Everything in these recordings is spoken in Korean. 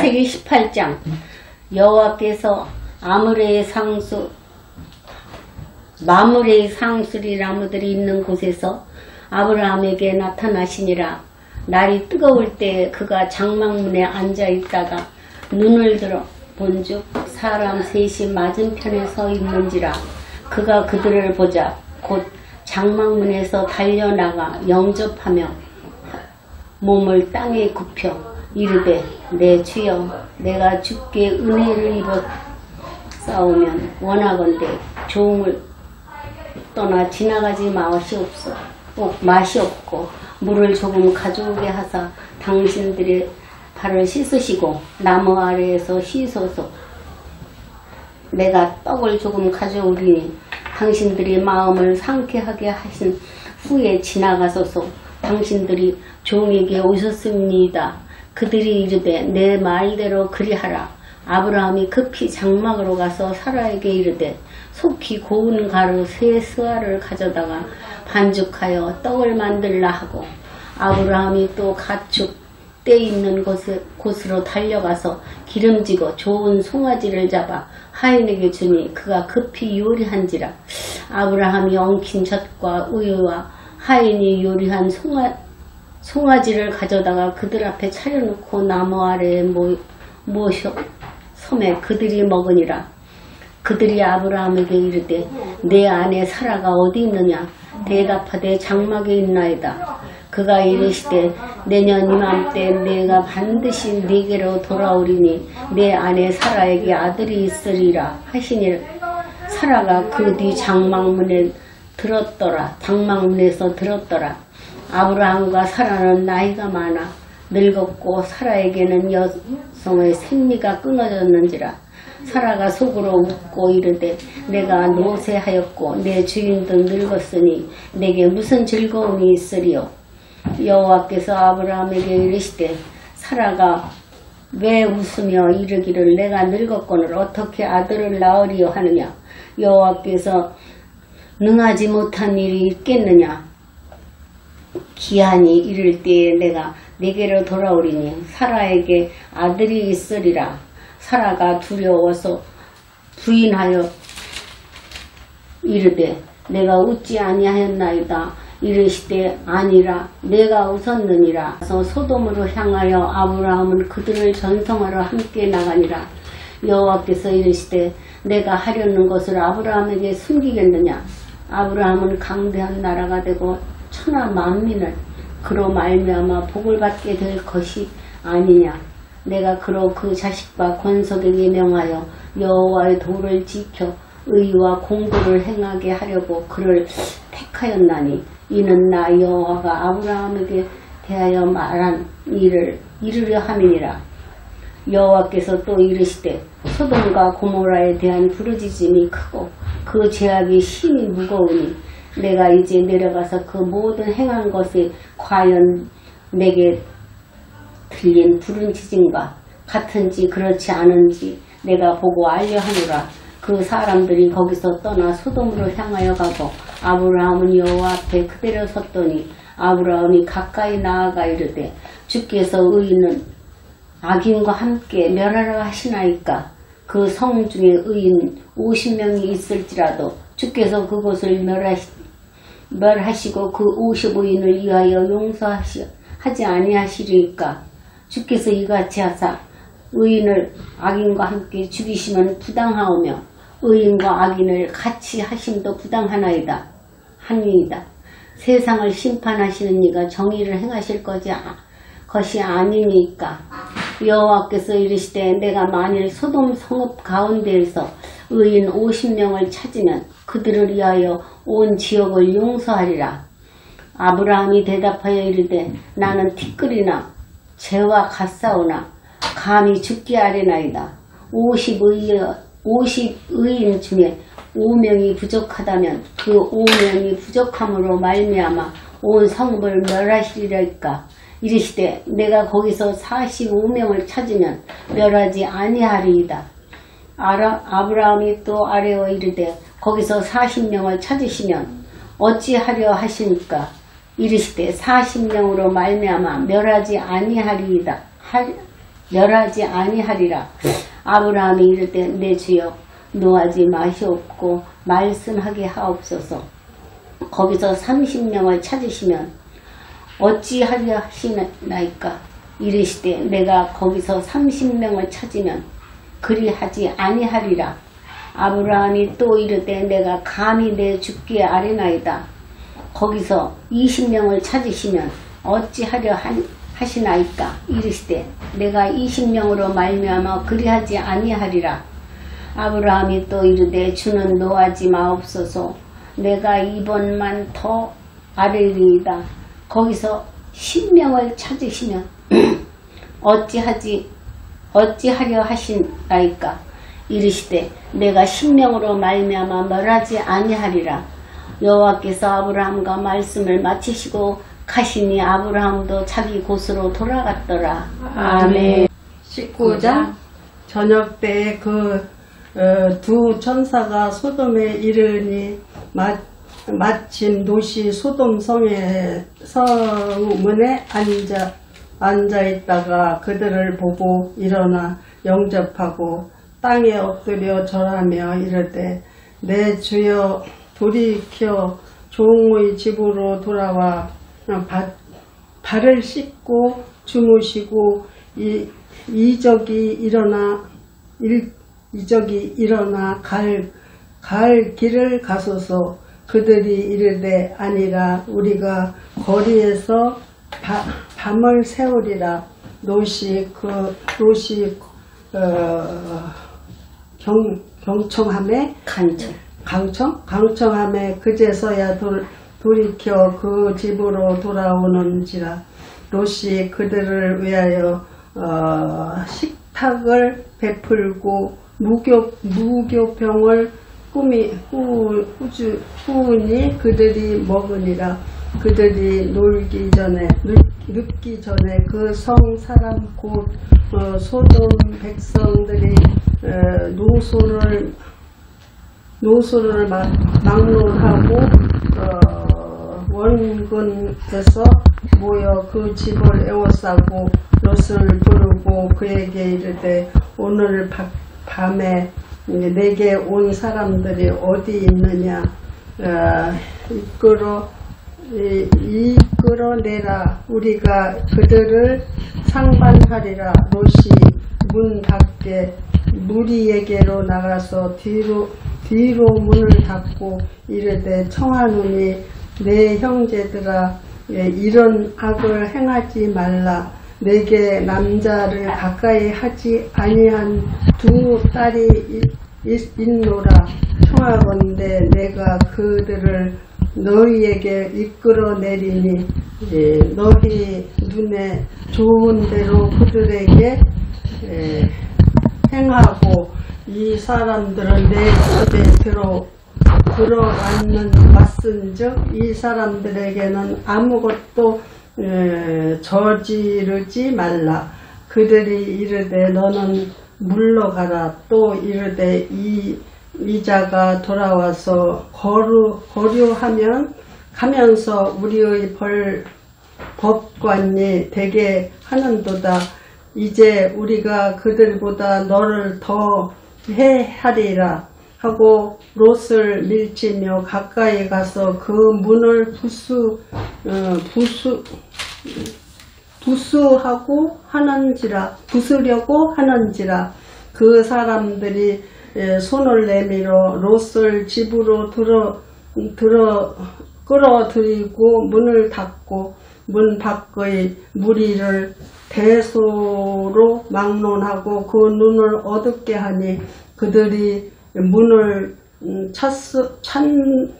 창세기 18장 여호와께서 마므레의 상수리 나무들이 있는 곳에서 아브라함에게 나타나시니라. 날이 뜨거울 때 그가 장막문에 앉아 있다가 눈을 들어 본즉 사람 셋이 맞은편에 서 있는지라. 그가 그들을 보자 곧 장막문에서 달려나가 영접하며 몸을 땅에 굽혀 이르되 내 주여 내가 주께 은혜를 입어 싸우면 원하건대 종을 떠나 지나가지 맛이 없고 물을 조금 가져오게 하사 당신들의 발을 씻으시고 나무 아래에서 씻어서 내가 떡을 조금 가져오리니 당신들이 마음을 상쾌하게 하신 후에 지나가소서. 당신들이 종에게 오셨습니다. 그들이 이르되 내 말대로 그리하라. 아브라함이 급히 장막으로 가서 사라에게 이르되 속히 고운 가루 세 스와를 가져다가 반죽하여 떡을 만들라 하고 아브라함이 또 가축 떼 있는 곳으로 달려가서 기름지고 좋은 송아지를 잡아 하인에게 주니 그가 급히 요리한지라. 아브라함이 엉킨 젖과 우유와 하인이 요리한 송아지를 가져다가 그들 앞에 차려놓고 나무 아래에 모셔 섬에 그들이 먹으니라. 그들이 아브라함에게 이르되 내 아내 사라가 어디 있느냐. 대답하되 장막에 있나이다. 그가 이르시되 내년 이맘때 내가 반드시 네게로 돌아오리니 내 아내 사라에게 아들이 있으리라 하시니 사라가 그 뒤 장막문에서 들었더라. 아브라함과 사라는 나이가 많아 늙었고 사라에게는 여성의 생리가 끊어졌는지라. 사라가 속으로 웃고 이르되 내가 노쇠하였고 내 주인도 늙었으니 내게 무슨 즐거움이 있으리요. 여호와께서 아브라함에게 이르시되 사라가 왜 웃으며 이르기를 내가 늙었거늘 어떻게 아들을 낳으리요 하느냐. 여호와께서 능하지 못한 일이 있겠느냐. 기한이 이를 때에 내가 네게로 돌아오리니 사라에게 아들이 있으리라. 사라가 두려워서 부인하여 이르되 내가 웃지 아니하였나이다. 이르시되 아니라 내가 웃었느니라. 그래서 소돔으로 향하여 아브라함은 그들을 전성하러 함께 나가니라. 여호와께서 이르시되 내가 하려는 것을 아브라함에게 숨기겠느냐. 아브라함은 강대한 나라가 되고 천하 만민을 그로 말미암아 복을 받게 될 것이 아니냐. 내가 그로 그 자식과 권속에게 명하여 여호와의 도를 지켜 의와 공도를 행하게 하려고 그를 택하였나니 이는 나 여호와가 아브라함에게 대하여 말한 일을 이루려 함이니라. 여호와께서 또 이르시되 소돔과 고모라에 대한 부르짖음이 크고 그 죄악이 심히 무거우니 내가 이제 내려가서 그 모든 행한 것이 과연 내게 들린 부르짖음과 같은지 그렇지 않은지 내가 보고 알려 하노라. 그 사람들이 거기서 떠나 소돔으로 향하여 가고 아브라함은 여호와 앞에 그대로 섰더니 아브라함이 가까이 나아가 이르되 주께서 의인은 악인과 함께 멸하라 하시나이까. 그 성 중에 의인 50명이 있을지라도 주께서 그곳을 멸하시고 그 55인을 위하여 용서하지 아니하시리까. 주께서 이같이 하사 의인을 악인과 함께 죽이시면 부당하오며 의인과 악인을 같이 하심도 부당하나이다 하니이다. 세상을 심판하시는 이가 정의를 행하실 것이 아니니까. 여호와께서 이르시되 내가 만일 소돔 성읍 가운데에서 의인 50명을 찾으면 그들을 위하여 온 지역을 용서하리라. 아브라함이 대답하여 이르되 나는 티끌이나 재와 같사오나 감히 죽게 아뢰나이다. 50의인 중에 5명이 부족하다면 그 5명이 부족함으로 말미암아 온 성읍을 멸하시리까. 이르시되 내가 거기서 45명을 찾으면 멸하지 아니하리이다. 아브라함이 또 아뢰어 이르되 거기서 40명을 찾으시면 어찌하려 하시니까. 이르시되 40명으로 말미암아 멸하지 아니하리이다 멸하지 아니하리라. 아브라함이 이르되 내 주여 노하지 마시옵고 말씀하게 하옵소서. 거기서 30명을 찾으시면 어찌하려 하시나이까. 이르시되 내가 거기서 30명을 찾으면 그리하지 아니하리라. 아브라함이 또 이르되 내가 감히 내 주께 아뢰나이다. 거기서 20명을 찾으시면 어찌하려 하시나이까. 이르시되 내가 20명으로 말미암아 그리하지 아니하리라. 아브라함이 또 이르되 주는 노하지 마옵소서. 내가 이번만 더 아뢰리이다. 거기서 10명을 찾으시면 어찌하려 하시나이까. 이르시되 내가 10명으로 말미암아 멸하지 아니하리라. 여호와께서 아브라함과 말씀을 마치시고 가시니 아브라함도 자기 곳으로 돌아갔더라. 아멘. 19장 저녁 때에 두 천사가 소돔에 이르니 마침 롯이 소돔 성의 성문에 앉아 있다가 그들을 보고 일어나 영접하고 땅에 엎드려 절하며 이르되 내 주여 돌이켜 종의 집으로 돌아와 발을 씻고 주무시고 이적이 일어나 갈 길을 가소서. 그들이 이르되 아니라 우리가 거리에서 밤을 새우리라. 롯이 경청함에 강청함에 그제서야 돌이켜 그 집으로 돌아오는지라. 롯이 그들을 위하여 식탁을 베풀고 무교병을 꾸으니 그들이 먹으니라. 그들이 눕기 전에 그 성 사람 곧 소돔 백성들이 노소를 막론하고 원근에서 모여 그 집을 에워싸고 롯을 부르고 그에게 이르되 오늘 밤에 내게 온 사람들이 어디 있느냐. 이끌어내라. 우리가 그들을 상반하리라. 롯이 문 밖에 무리에게로 나가서 뒤로 문을 닫고 이르되 청하노니 내 형제들아 이런 악을 행하지 말라. 내게 남자를 가까이 하지 아니한 두 딸이 있노라. 청하건대 내가 그들을 너희에게 이끌어내리니 너희 눈에 좋은 대로 그들에게 행하고 이 사람들은 내 집에 들어왔은즉 이 사람들에게는 아무것도 저지르지 말라. 그들이 이르되 너는 물러가라. 또 이르되 이자가 돌아와서 거류하면서 우리의 법관이 되게 하는도다. 이제 우리가 그들보다 너를 더 해하리라 하고 롯을 밀치며 가까이 가서 그 문을 부수려고 하는지라. 그 사람들이 손을 내밀어 롯을 집으로 끌어들이고 문을 닫고 문 밖의 무리를 대소로 막론하고 그 눈을 어둡게 하니 그들이 문을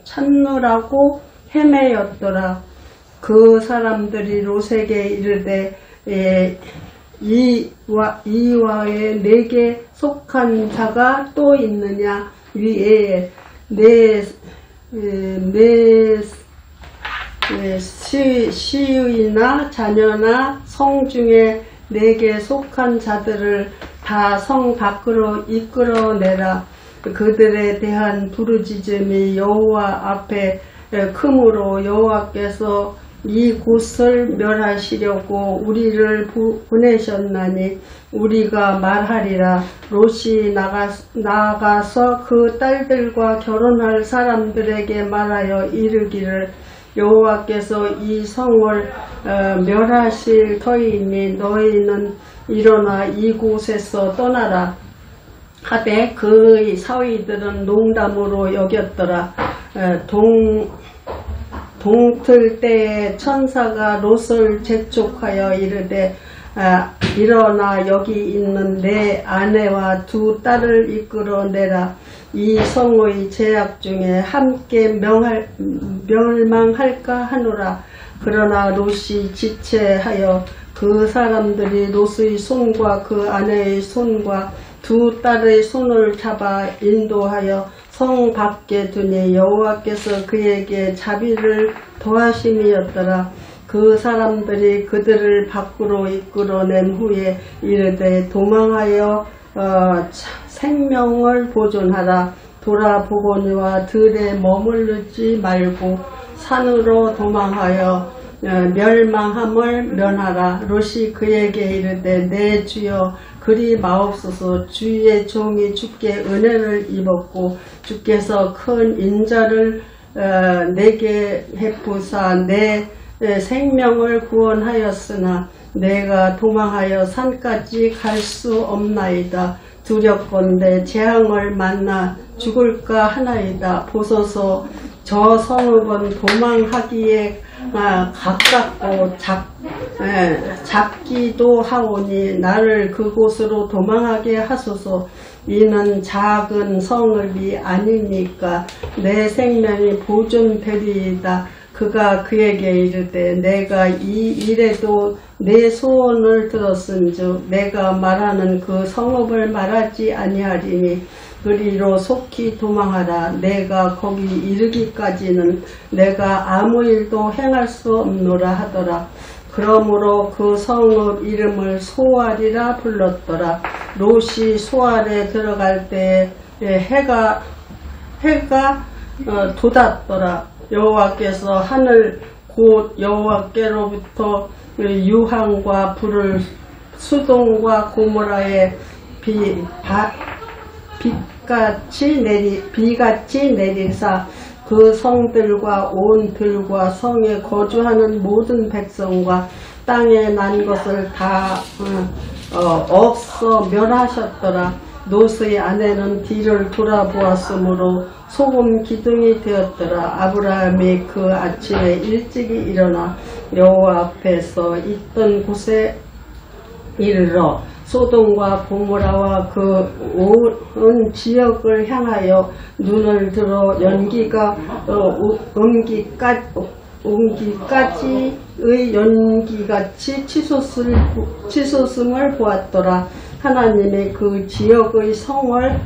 찾느라고 헤매였더라. 그 사람들이 롯에게 이르되 이와에 내게 속한 자가 또 있느냐. 위에 내 시의나 자녀나 성 중에 내게 속한 자들을 다 성 밖으로 이끌어내라. 그들에 대한 부르짖음이 여호와 앞에 크므로 여호와께서 이곳을 멸하시려고 우리를 보내셨나니 우리가 말하리라. 롯이 나가서 그 딸들과 결혼할 사람들에게 말하여 이르기를 여호와께서 이 성을 멸하실 터이니 너희는 일어나 이곳에서 떠나라 하되 그의 사위들은 농담으로 여겼더라. 동틀 때에 천사가 롯을 재촉하여 이르되 일어나 여기 있는 내 아내와 두 딸을 이끌어내라. 이 성의 제약 중에 함께 멸망할까 하노라. 그러나 롯이 지체하여 그 사람들이 롯의 손과 그 아내의 손과 두 딸의 손을 잡아 인도하여 성 밖에 두니 여호와께서 그에게 자비를 더하심이었더라. 그 사람들이 그들을 밖으로 이끌어낸 후에 이르되 도망하여 생명을 보존하라. 돌아보거니와 들에 머무르지 말고 산으로 도망하여 멸망함을 면하라. 롯이 그에게 이르되 내 주여 그리 마옵소서. 주의 종이 주께 은혜를 입었고 주께서 큰 인자를 내게 베푸사 내 생명을 구원하였으나 내가 도망하여 산까지 갈 수 없나이다. 두렵건대 재앙을 만나 죽을까 하나이다. 보소서 저 성읍은 도망하기에 가깝고 작기도 하오니 나를 그곳으로 도망하게 하소서. 이는 작은 성읍이 아니니까 내 생명이 보존되리이다. 그가 그에게 이르되 내가 이 일에도 내 소원을 들었은즉 내가 말하는 그 성읍을 말하지 아니하리니 그리로 속히 도망하라. 내가 거기 이르기까지는 내가 아무 일도 행할 수 없노라 하더라. 그러므로 그 성읍 이름을 소알이라 불렀더라. 롯이 소알에 들어갈 때에 해가 돋았더라. 여호와께서 하늘 곧 여호와께로부터 유황과 불을 수동과 고모라에 비같이 내리사 그 성들과 온 들과 성에 거주하는 모든 백성과 땅에 난 것을 다 없어 멸하셨더라. 롯의 아내는 뒤를 돌아보았으므로 소금 기둥이 되었더라. 아브라함이 그 아침에 일찍이 일어나 여호와 앞에서 있던 곳에 이르러 소돔과 고모라와 그 온 지역을 향하여 눈을 들어 옹기까지의 연기같이 치솟음을 보았더라. 하나님이 그 지역의 성을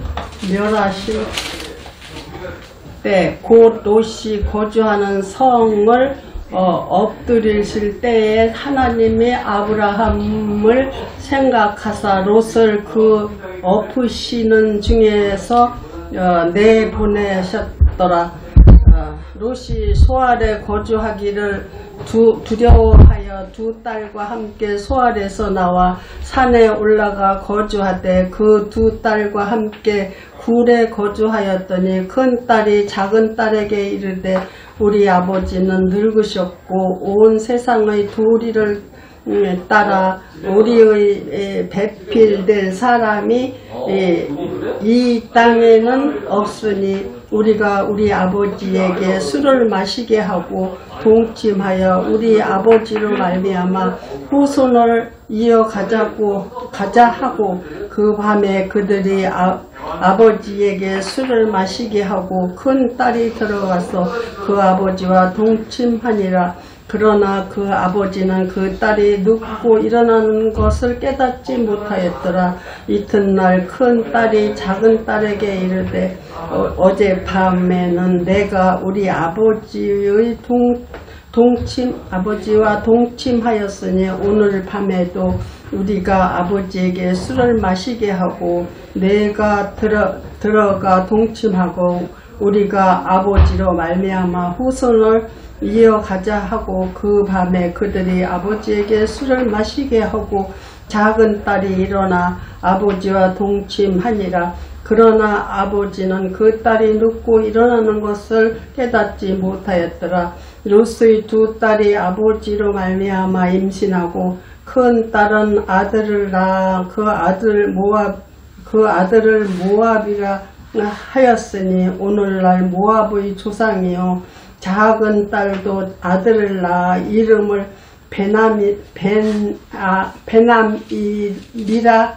멸하실 때 곧 롯이 거주하는 성을 엎드리실 때에 하나님이 아브라함을 생각하사 롯을 그 엎으시는 중에서 내보내셨더라. 롯이 소알에 거주하기를 두려워하여 두 딸과 함께 소알에서 나와 산에 올라가 거주하되 그 두 딸과 함께 굴에 거주하였더니 큰 딸이 작은 딸에게 이르되 우리 아버지는 늙으셨고 온 세상의 도리를 따라 우리의 배필될 사람이 이 땅에는 없으니 우리가 우리 아버지에게 술을 마시게 하고 동침하여 우리 아버지로 말미암아 후손을 이어가자 하고 그 밤에 그들이 아버지에게 술을 마시게 하고 큰 딸이 들어가서 그 아버지와 동침하니라. 그러나 그 아버지는 그 딸이 눕고 일어나는 것을 깨닫지 못하였더라. 이튿날 큰 딸이 작은 딸에게 이르되 어젯밤에는 내가 우리 아버지의 아버지와 동침하였으니 오늘 밤에도 우리가 아버지에게 술을 마시게 하고 내가 들어가 동침하고 우리가 아버지로 말미암아 후손을 이어가자 하고 그 밤에 그들이 아버지에게 술을 마시게 하고 작은 딸이 일어나 아버지와 동침하니라. 그러나 아버지는 그 딸이 눕고 일어나는 것을 깨닫지 못하였더라. 롯의 두 딸이 아버지로 말미암아 임신하고 큰 딸은 아들을 낳아 그 아들을 모압이라 하였으니 오늘날 모압의 조상이요. 작은 딸도 아들을 낳아 이름을 베남이라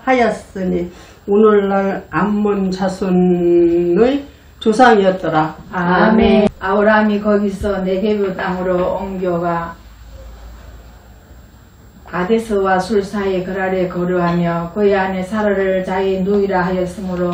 하였으니 오늘날 암몬 자손의 조상이었더라. 아멘. 아브라함이 거기서 네게브 땅으로 옮겨가 가데스와 술 사이 그랄에 거류하며 그의 아내 사라를 자기 누이라 하였으므로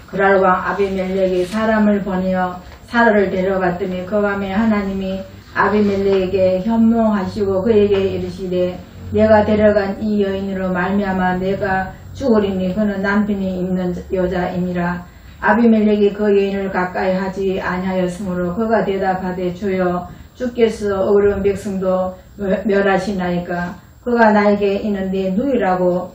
그랄 왕 아비멜렉이 사람을 보내어 사라를 데려갔더니 그 밤에 하나님이 아비멜렉에게 현몽하시고 그에게 이르시되 내가 데려간 이 여인으로 말미암아 내가 죽으리니 그는 남편이 있는 여자이니라. 아비멜렉이 그 여인을 가까이 하지 아니하였으므로 그가 대답하되 주여 주께서 어려운 백성도 멸하시나이까. 그가 나에게 이는 내 누이라고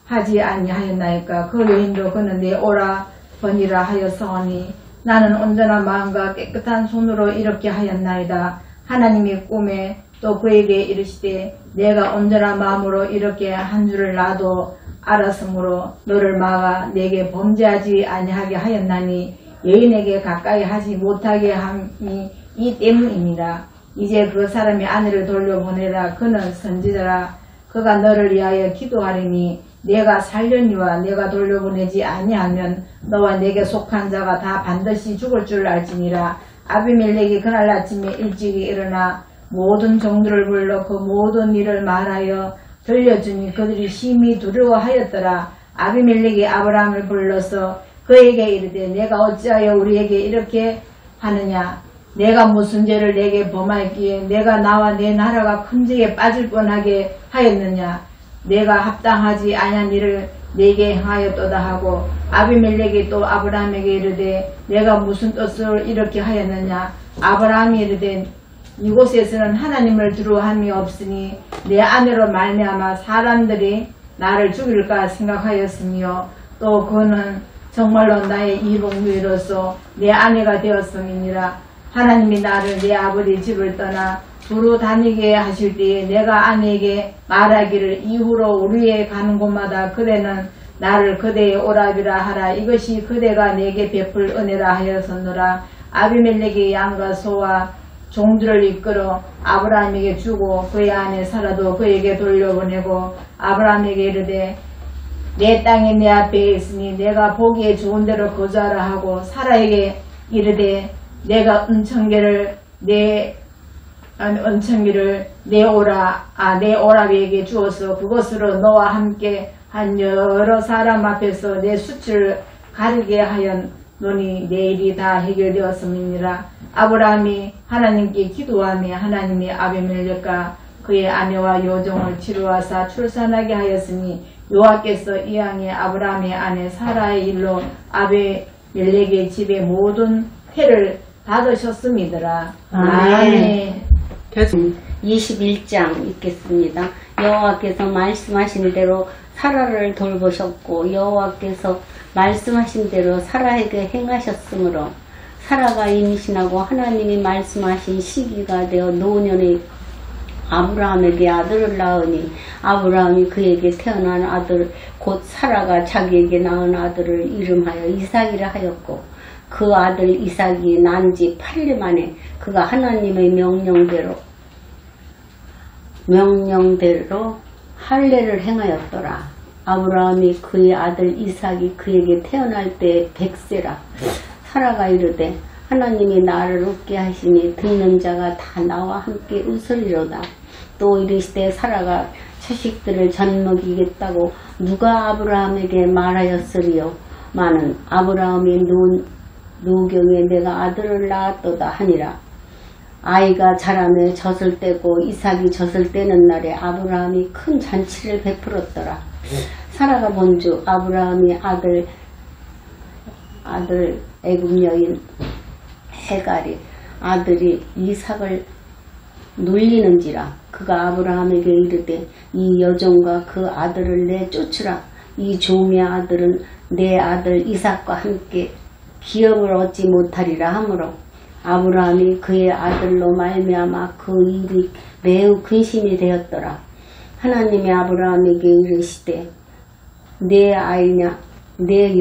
하지 아니하였나이까. 그 여인도 그는 내 오라버니라 하였사오니 나는 온전한 마음과 깨끗한 손으로 이렇게 하였나이다. 하나님이 꿈에 또 그에게 이르시되 내가 온전한 마음으로 이렇게 한 줄을 나도 알았으므로 너를 막아 내게 범죄하지 아니하게 하였나니 여인에게 가까이 하지 못하게 함이 이 때문이니라. 이제 그 사람의 아내를 돌려보내라. 그는 선지자라. 그가 너를 위하여 기도하리니 내가 살려니와 내가 돌려보내지 아니하면 너와 내게 속한 자가 다 반드시 죽을 줄 알지니라. 아비멜렉이 그날 아침에 일찍이 일어나 모든 종들을 불러 그 모든 일을 말하여 들려주니 그들이 심히 두려워하였더라. 아비멜렉이 아브라함을 불러서 그에게 이르되 내가 어찌하여 우리에게 이렇게 하느냐. 내가 무슨 죄를 내게 범하였기에 내가 나와 내 나라가 큰죄에 빠질 뻔하게 하였느냐. 내가 합당하지 아니한 일을 내게 행하였도다 하고 아비멜렉이 또 아브라함에게 이르되 내가 무슨 뜻을 이렇게 하였느냐. 아브라함이 이르되 이곳에서는 하나님을 두려워함이 없으니 내 아내로 말미암아 사람들이 나를 죽일까 생각하였으며 또 그는 정말로 나의 이복누이로서 내 아내가 되었음이니라. 하나님이 나를 내 아버지 집을 떠나 두루 다니게 하실 때에 내가 아내에게 말하기를 이후로 우리에 가는 곳마다 그대는 나를 그대의 오라비라 하라. 이것이 그대가 내게 베풀 은혜라 하였었노라. 아비멜렉이 양과 소와 종들을 이끌어 아브라함에게 주고 그의 아내 사라도 그에게 돌려보내고 아브라함에게 이르되 내 땅이 내 앞에 있으니 내가 보기에 좋은 대로 거주하라 하고 사라에게 이르되 내가 은천계를 내 오라비에게 주어서 그것으로 너와 함께 한 여러 사람 앞에서 내 수치를 가리게 하였노니 내 일이 다 해결되었음이니라. 아브라함이 하나님께 기도하며 하나님이 아비멜렉과 그의 아내와 여종을 치루하사 출산하게 하였으니 여호와께서 이왕에 아브라함의 아내 사라의 일로 아비멜렉의 집에 모든 해를 닫으셨음이더라. 아멘. 21장 읽겠습니다. 여호와께서 말씀하신 대로 사라를 돌보셨고 여호와께서 말씀하신 대로 사라에게 행하셨으므로 사라가 임신하고 하나님이 말씀하신 시기가 되어 노년에 아브라함에게 아들을 낳으니 아브라함이 그에게 태어난 아들 곧 사라가 자기에게 낳은 아들을 이름하여 이삭이라 하였고 그 아들 이삭이 난 지 8일 만에 그가 하나님의 명령대로 할례를 행하였더라. 아브라함이 그의 아들 이삭이 그에게 태어날 때 100세라. 사라가 이르되 하나님이 나를 웃게 하시니 듣는 자가 다 나와 함께 웃으리로다. 또 이르시되 사라가 자식들을 젖먹이겠다고 누가 아브라함에게 말하였으리요. 마는 아브라함이 노경에 내가 아들을 낳았도다 하니라. 아이가 자라며 젖을 떼고 이삭이 젖을 떼는 날에 아브라함이 큰 잔치를 베풀었더라. 사라가 본즉 아브라함이 아들 애굽 여인 해갈이 아들이 이삭을 놀리는지라. 그가 아브라함에게 이르되 이 여종과 그 아들을 내쫓으라. 이 종의 아들은 내 아들 이삭과 함께 기업을 얻지 못하리라 하므로 아브라함이 그의 아들로 말미암아 그 일이 매우 근심이 되었더라. 하나님이 아브라함에게 이르시되 내 아이나 내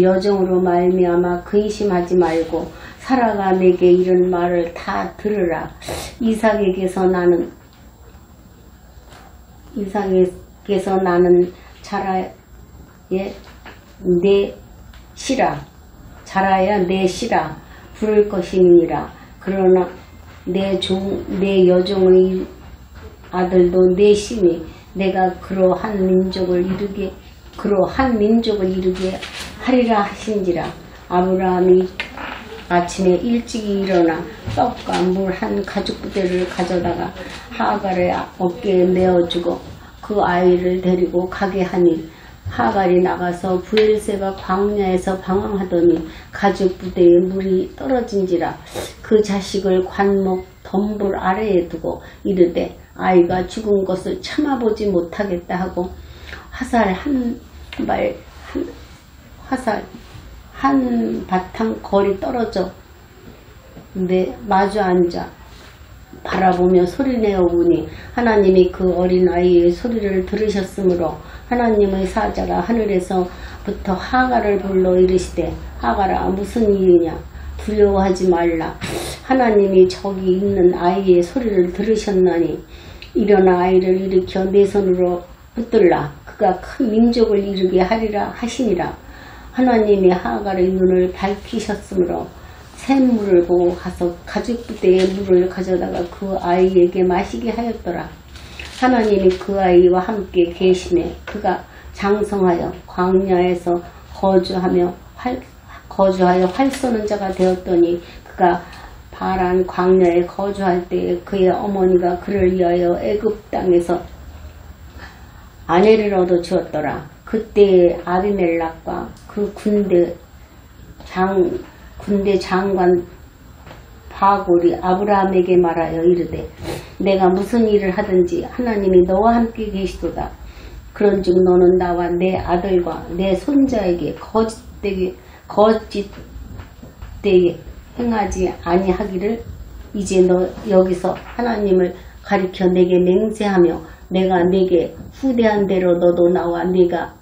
여종으로 말미암아 근심하지 말고 사라가 내게 이런 말을 다 들으라. 이삭에게서 나는 자라야 내 시라 부를 것이니라. 그러나 내 여종의 아들도 내 신이 내가 그러한 민족을 이루게 하리라 하신지라. 아브라함이 아침에 일찍이 일어나 떡과 물 한 가죽부대를 가져다가 하갈의 어깨에 메어주고 그 아이를 데리고 가게 하니 하갈이 나가서 브엘세바 광야에서 방황하더니 가죽부대에 물이 떨어진지라. 그 자식을 관목 덤불 아래에 두고 이르되 아이가 죽은 것을 참아보지 못하겠다 하고 화살 한 바탕 거리 떨어져 마주 앉아 바라보며 소리내어 우니 하나님이 그 어린 아이의 소리를 들으셨으므로 하나님의 사자가 하늘에서부터 하갈을 불러 이르시되 하갈아 무슨 일이냐 두려워하지 말라. 하나님이 저기 있는 아이의 소리를 들으셨나니 일어나 아이를 일으켜 내 손으로 붙들라. 그가 큰 민족을 이루게 하리라 하시니라. 하나님이 하갈의 눈을 밝히셨으므로 샘물을 보고 가서 가죽부대에 물을 가져다가 그 아이에게 마시게 하였더라. 하나님이 그 아이와 함께 계시매 그가 장성하여 광야에서 거주하여 활 쏘는 자가 되었더니 그가 바란 광야에 거주할 때에 그의 어머니가 그를 위하여 애굽 땅에서 아내를 얻어 주었더라. 그때에 아비멜락과 그 군대 장관 바골이 아브라함에게 말하여 이르되 내가 무슨 일을 하든지 하나님이 너와 함께 계시도다. 그런즉 너는 나와 내 아들과 내 손자에게 거짓되게 행하지 아니하기를 이제 너 여기서 하나님을 가리켜 내게 맹세하며 내가 내게 후대한 대로 너도 나와 네가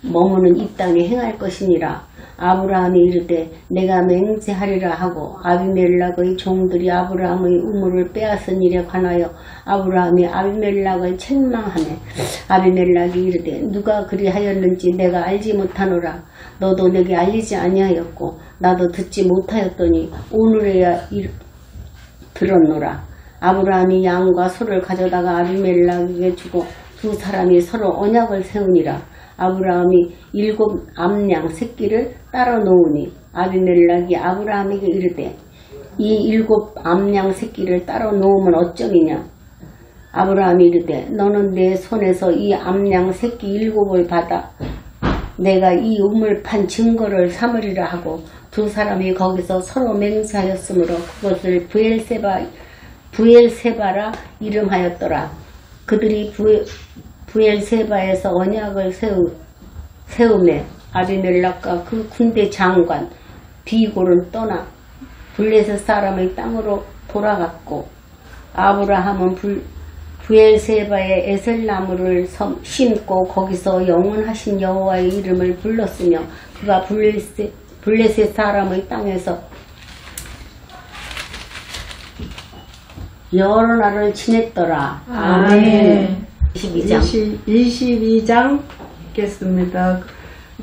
머무는 이 땅에 행할 것이니라. 아브라함이 이르되 내가 맹세하리라 하고 아비멜락의 종들이 아브라함의 우물을 빼앗은 일에 관하여 아브라함이 아비멜락을 책망하며 아비멜락이 이르되 누가 그리하였는지 내가 알지 못하노라. 너도 내게 알리지 아니하였고 나도 듣지 못하였더니 오늘에야 들었노라. 아브라함이 양과 소를 가져다가 아비멜락에게 주고 두 사람이 서로 언약을 세우니라. 아브라함이 7 암양 새끼를 따로 놓으니 아비멜락이 아브라함에게 이르되 이 7 암양 새끼를 따로 놓으면 어쩌이냐. 아브라함이 이르되 너는 내 손에서 이 암양 새끼 7을 받아 내가 이 우물 판 증거를 삼으리라 하고 두 사람이 거기서 서로 맹세하였으므로 그것을 부엘세바라 이름하였더라. 그들이 부엘세바에서 언약을 세우매 아비멜락과 그 군대 장관 비골은 떠나 블레셋 사람의 땅으로 돌아갔고 아브라함은 부엘세바에 에셀나무를 심고 거기서 영원하신 여호와의 이름을 불렀으며 그가 블레셋 사람의 땅에서 여러 날을 지냈더라. 아멘. 22장 읽겠습니다.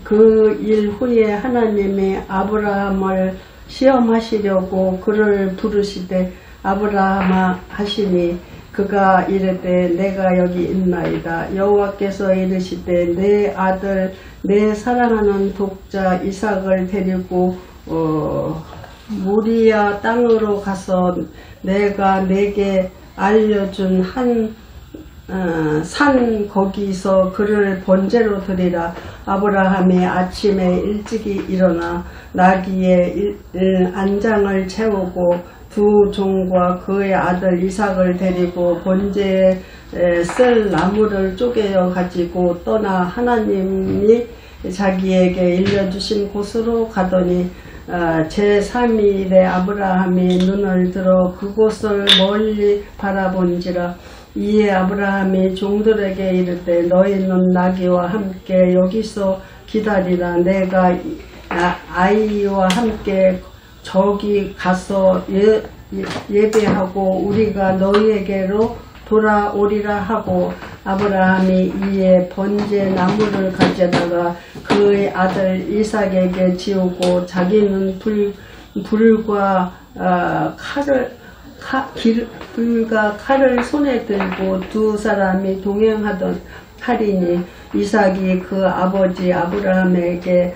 그 일 후에 하나님이 아브라함을 시험하시려고 그를 부르시되 아브라함아 하시니 그가 이르되 내가 여기 있나이다. 여호와께서 이르시되 내 아들 내 사랑하는 독자 이삭을 데리고 모리아 땅으로 가서 내가 내게 알려준 한 산 거기서 그를 번제로 드리라. 아브라함이 아침에 일찍이 일어나 나귀의 안장을 채우고 두 종과 그의 아들 이삭을 데리고 번제에 쓸 나무를 쪼개어 가지고 떠나 하나님이 자기에게 일러주신 곳으로 가더니 제3일에 아브라함이 눈을 들어 그곳을 멀리 바라본지라. 이에 아브라함이 종들에게 이르되 너희는 나귀와 함께 여기서 기다리라. 내가 아이와 함께 저기 가서 예배하고 우리가 너희에게로 돌아오리라 하고 아브라함이 이에 번제 나무를 가져다가 그의 아들 이삭에게 지우고 자기는 불과 칼을 손에 들고 두 사람이 동행하던 하리니 이삭이 그 아버지 아브라함에게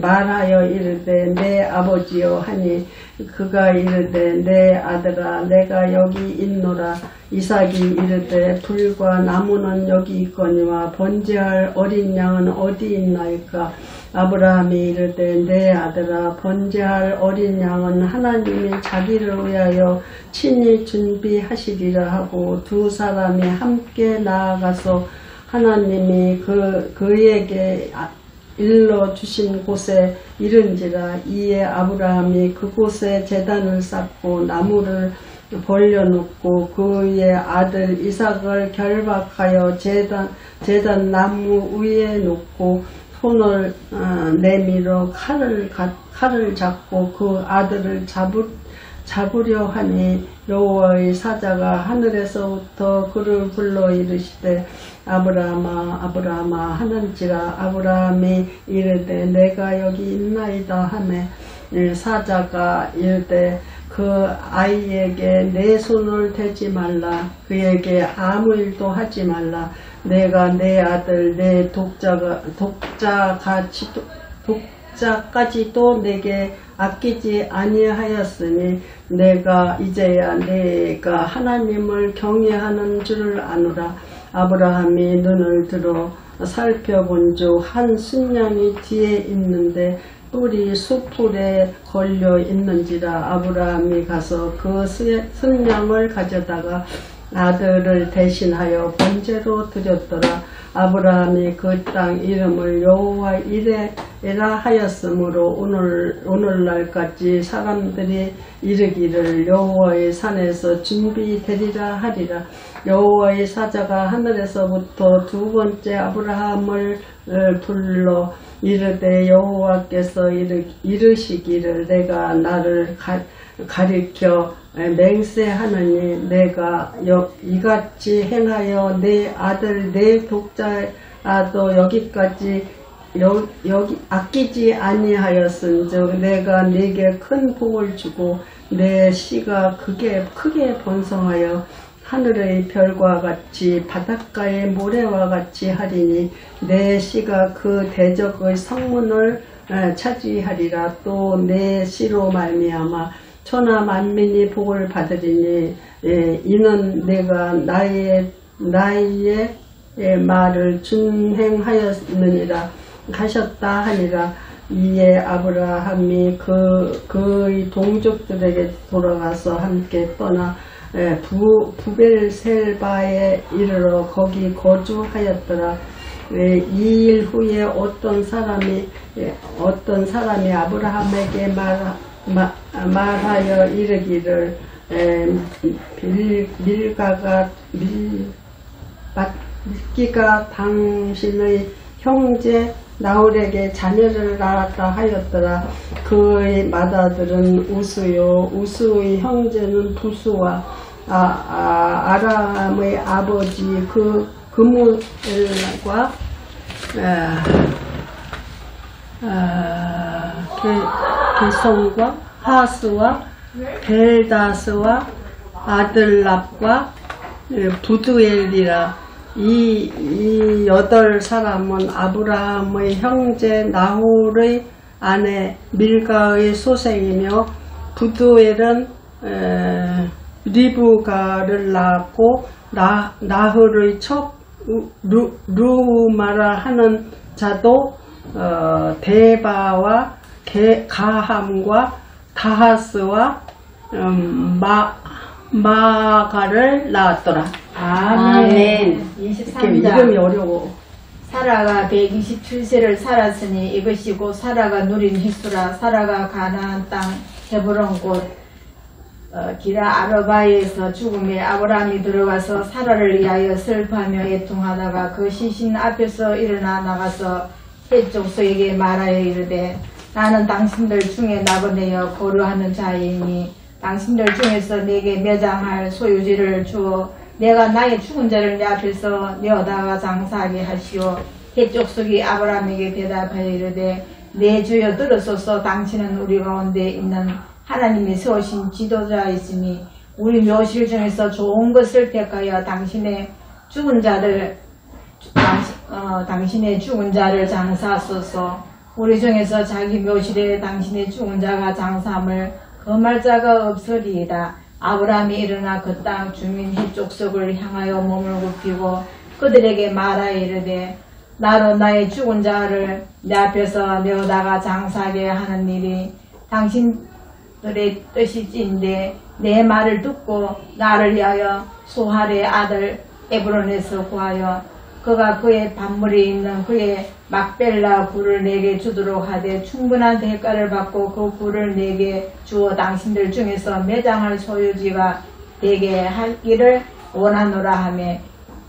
말하여 이르되 내 아버지여 하니 그가 이르되 내 아들아 내가 여기 있노라. 이삭이 이르되 불과 나무는 여기 있거니와 번제할 어린 양은 어디 있나이까. 아브라함이 이르되 내 아들아 번제할 어린 양은 하나님이 자기를 위하여 친히 준비하시리라 하고 두 사람이 함께 나아가서 하나님이 그에게 일러주신 곳에 이른지라. 이에 아브라함이 그곳에 제단을 쌓고 나무를 벌려놓고 그의 아들 이삭을 결박하여 제단 나무 위에 놓고 손을 내밀어 칼을 잡고 그 아들을 잡으려 하니 여호와의 사자가 하늘에서부터 그를 불러 이르시되 아브라함아 아브라함아 하는지라. 아브라함이 이르되 내가 여기 있나이다 하매 사자가 이르되 그 아이에게 내 손을 대지 말라. 그에게 아무 일도 하지 말라. 내가 내 아들 내 독자까지도 내게 아끼지 아니하였으니 내가 이제야 내가 하나님을 경외하는 줄을 아노라. 아브라함이 눈을 들어 살펴본즉 한 순양이 뒤에 있는데 뿔이 수풀에 걸려 있는지라. 아브라함이 가서 그 순양을 가져다가 아들을 대신하여 번제로 드렸더라. 아브라함이 그 땅 이름을 여호와 이레라 하였으므로 오늘날까지 사람들이 이르기를 여호와의 산에서 준비되리라 하리라. 여호와의 사자가 하늘에서부터 두 번째 아브라함을 불러 이르되 여호와께서 이르시기를 내가 나를 가리켜 맹세하느니 내가 이같이 행하여 내 아들 내 독자도 여기까지 아끼지 아니하였은즉 내가 네게 큰 복을 주고 내 씨가 크게 번성하여 하늘의 별과 같이 바닷가의 모래와 같이 하리니 내 씨가 그 대적의 성문을 차지하리라. 또 내 씨로 말미암아 천하 만민이 복을 받으리니 이는 내가 나의 말을 준행하였느니라 하셨다 하니라. 이에 아브라함이 그의 동족들에게 돌아가서 함께 떠나 부벨셀바에 이르러 거기 거주하였더라. 2일 후에 어떤 사람이 아브라함에게 말하여 이르기를 밀기가 당신의 형제 나홀에게 자녀를 낳았다 하였더라. 그의 맏아들은 우스의 형제는 부수와 아람의 아버지 그무엘과 게성과 하스와 벨다스와 아들랍과 부두엘이라. 이 8사람은 아브라함의 형제 나홀의 아내 밀가의 소생이며 부두엘은 리브가를 낳았고 나흘의 첫 루마라 하는 자도 데바와 가함과 다하스와 마가를 낳았더라. 아멘. 23장. 이름이 어려워. 사라가 127세를 살았으니 이것이 곧 사라가 누린 휘수라. 사라가 가나안 땅 헤브론 곳 기라 아르바에서 죽음에 아브라함이 들어가서 사라를 위하여 슬퍼하며 애통하다가 그 시신 앞에서 일어나 나가서 헷족속에게 말하여 이르되 나는 당신들 중에 나그네여 거류하는 자이니 당신들 중에서 내게 매장할 소유지를 주어 내가 나의 죽은 자를 내 앞에서 내어다가 장사하게 하시오. 헷족속이 아브라함에게 대답하여 이르되 내 주여 들으소서. 당신은 우리 가운데 있는 하나님이 세우신 지도자이시니 우리 묘실 중에서 좋은 것을 택하여 당신의 죽은 자를 장사하소서. 우리 중에서 자기 묘실에 당신의 죽은 자가 장사함을 금할 자가 없으리이다. 아브라함이 일어나 그 땅 주민 헷족속을 향하여 몸을 굽히고 그들에게 말하여 이르되 나로 나의 죽은 자를 내 앞에서 내어다가 장사하게 하는 일이 당신들의 뜻이지인데 내 말을 듣고 나를 위하여 소할의 아들 에브론에서 구하여 그가 그의 밭물에 있는 그의 막벨라 굴을 내게 주도록 하되 충분한 대가를 받고 그 굴을 내게 주어 당신들 중에서 매장할 소유지가 되게 하기를 원하노라 하며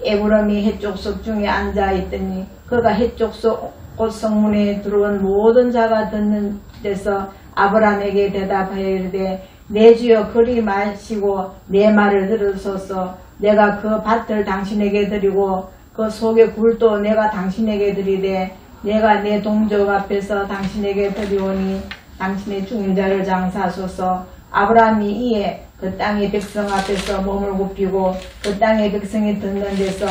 에브론이 헷족속 중에 앉아있더니 그가 헷족속 곧 성문에 들어온 모든 자가 듣는 데서 아브라함에게 대답하여 이르되 내 주여 그리 마시고 내 말을 들으소서. 내가 그 밭을 당신에게 드리고 그 속의 굴도 내가 당신에게 드리되 내가 내 동족 앞에서 당신에게 드리오니 당신의 죽은 자를 장사하소서. 아브라함이 이에 그 땅의 백성 앞에서 몸을 굽히고 그 땅의 백성이 듣는 데서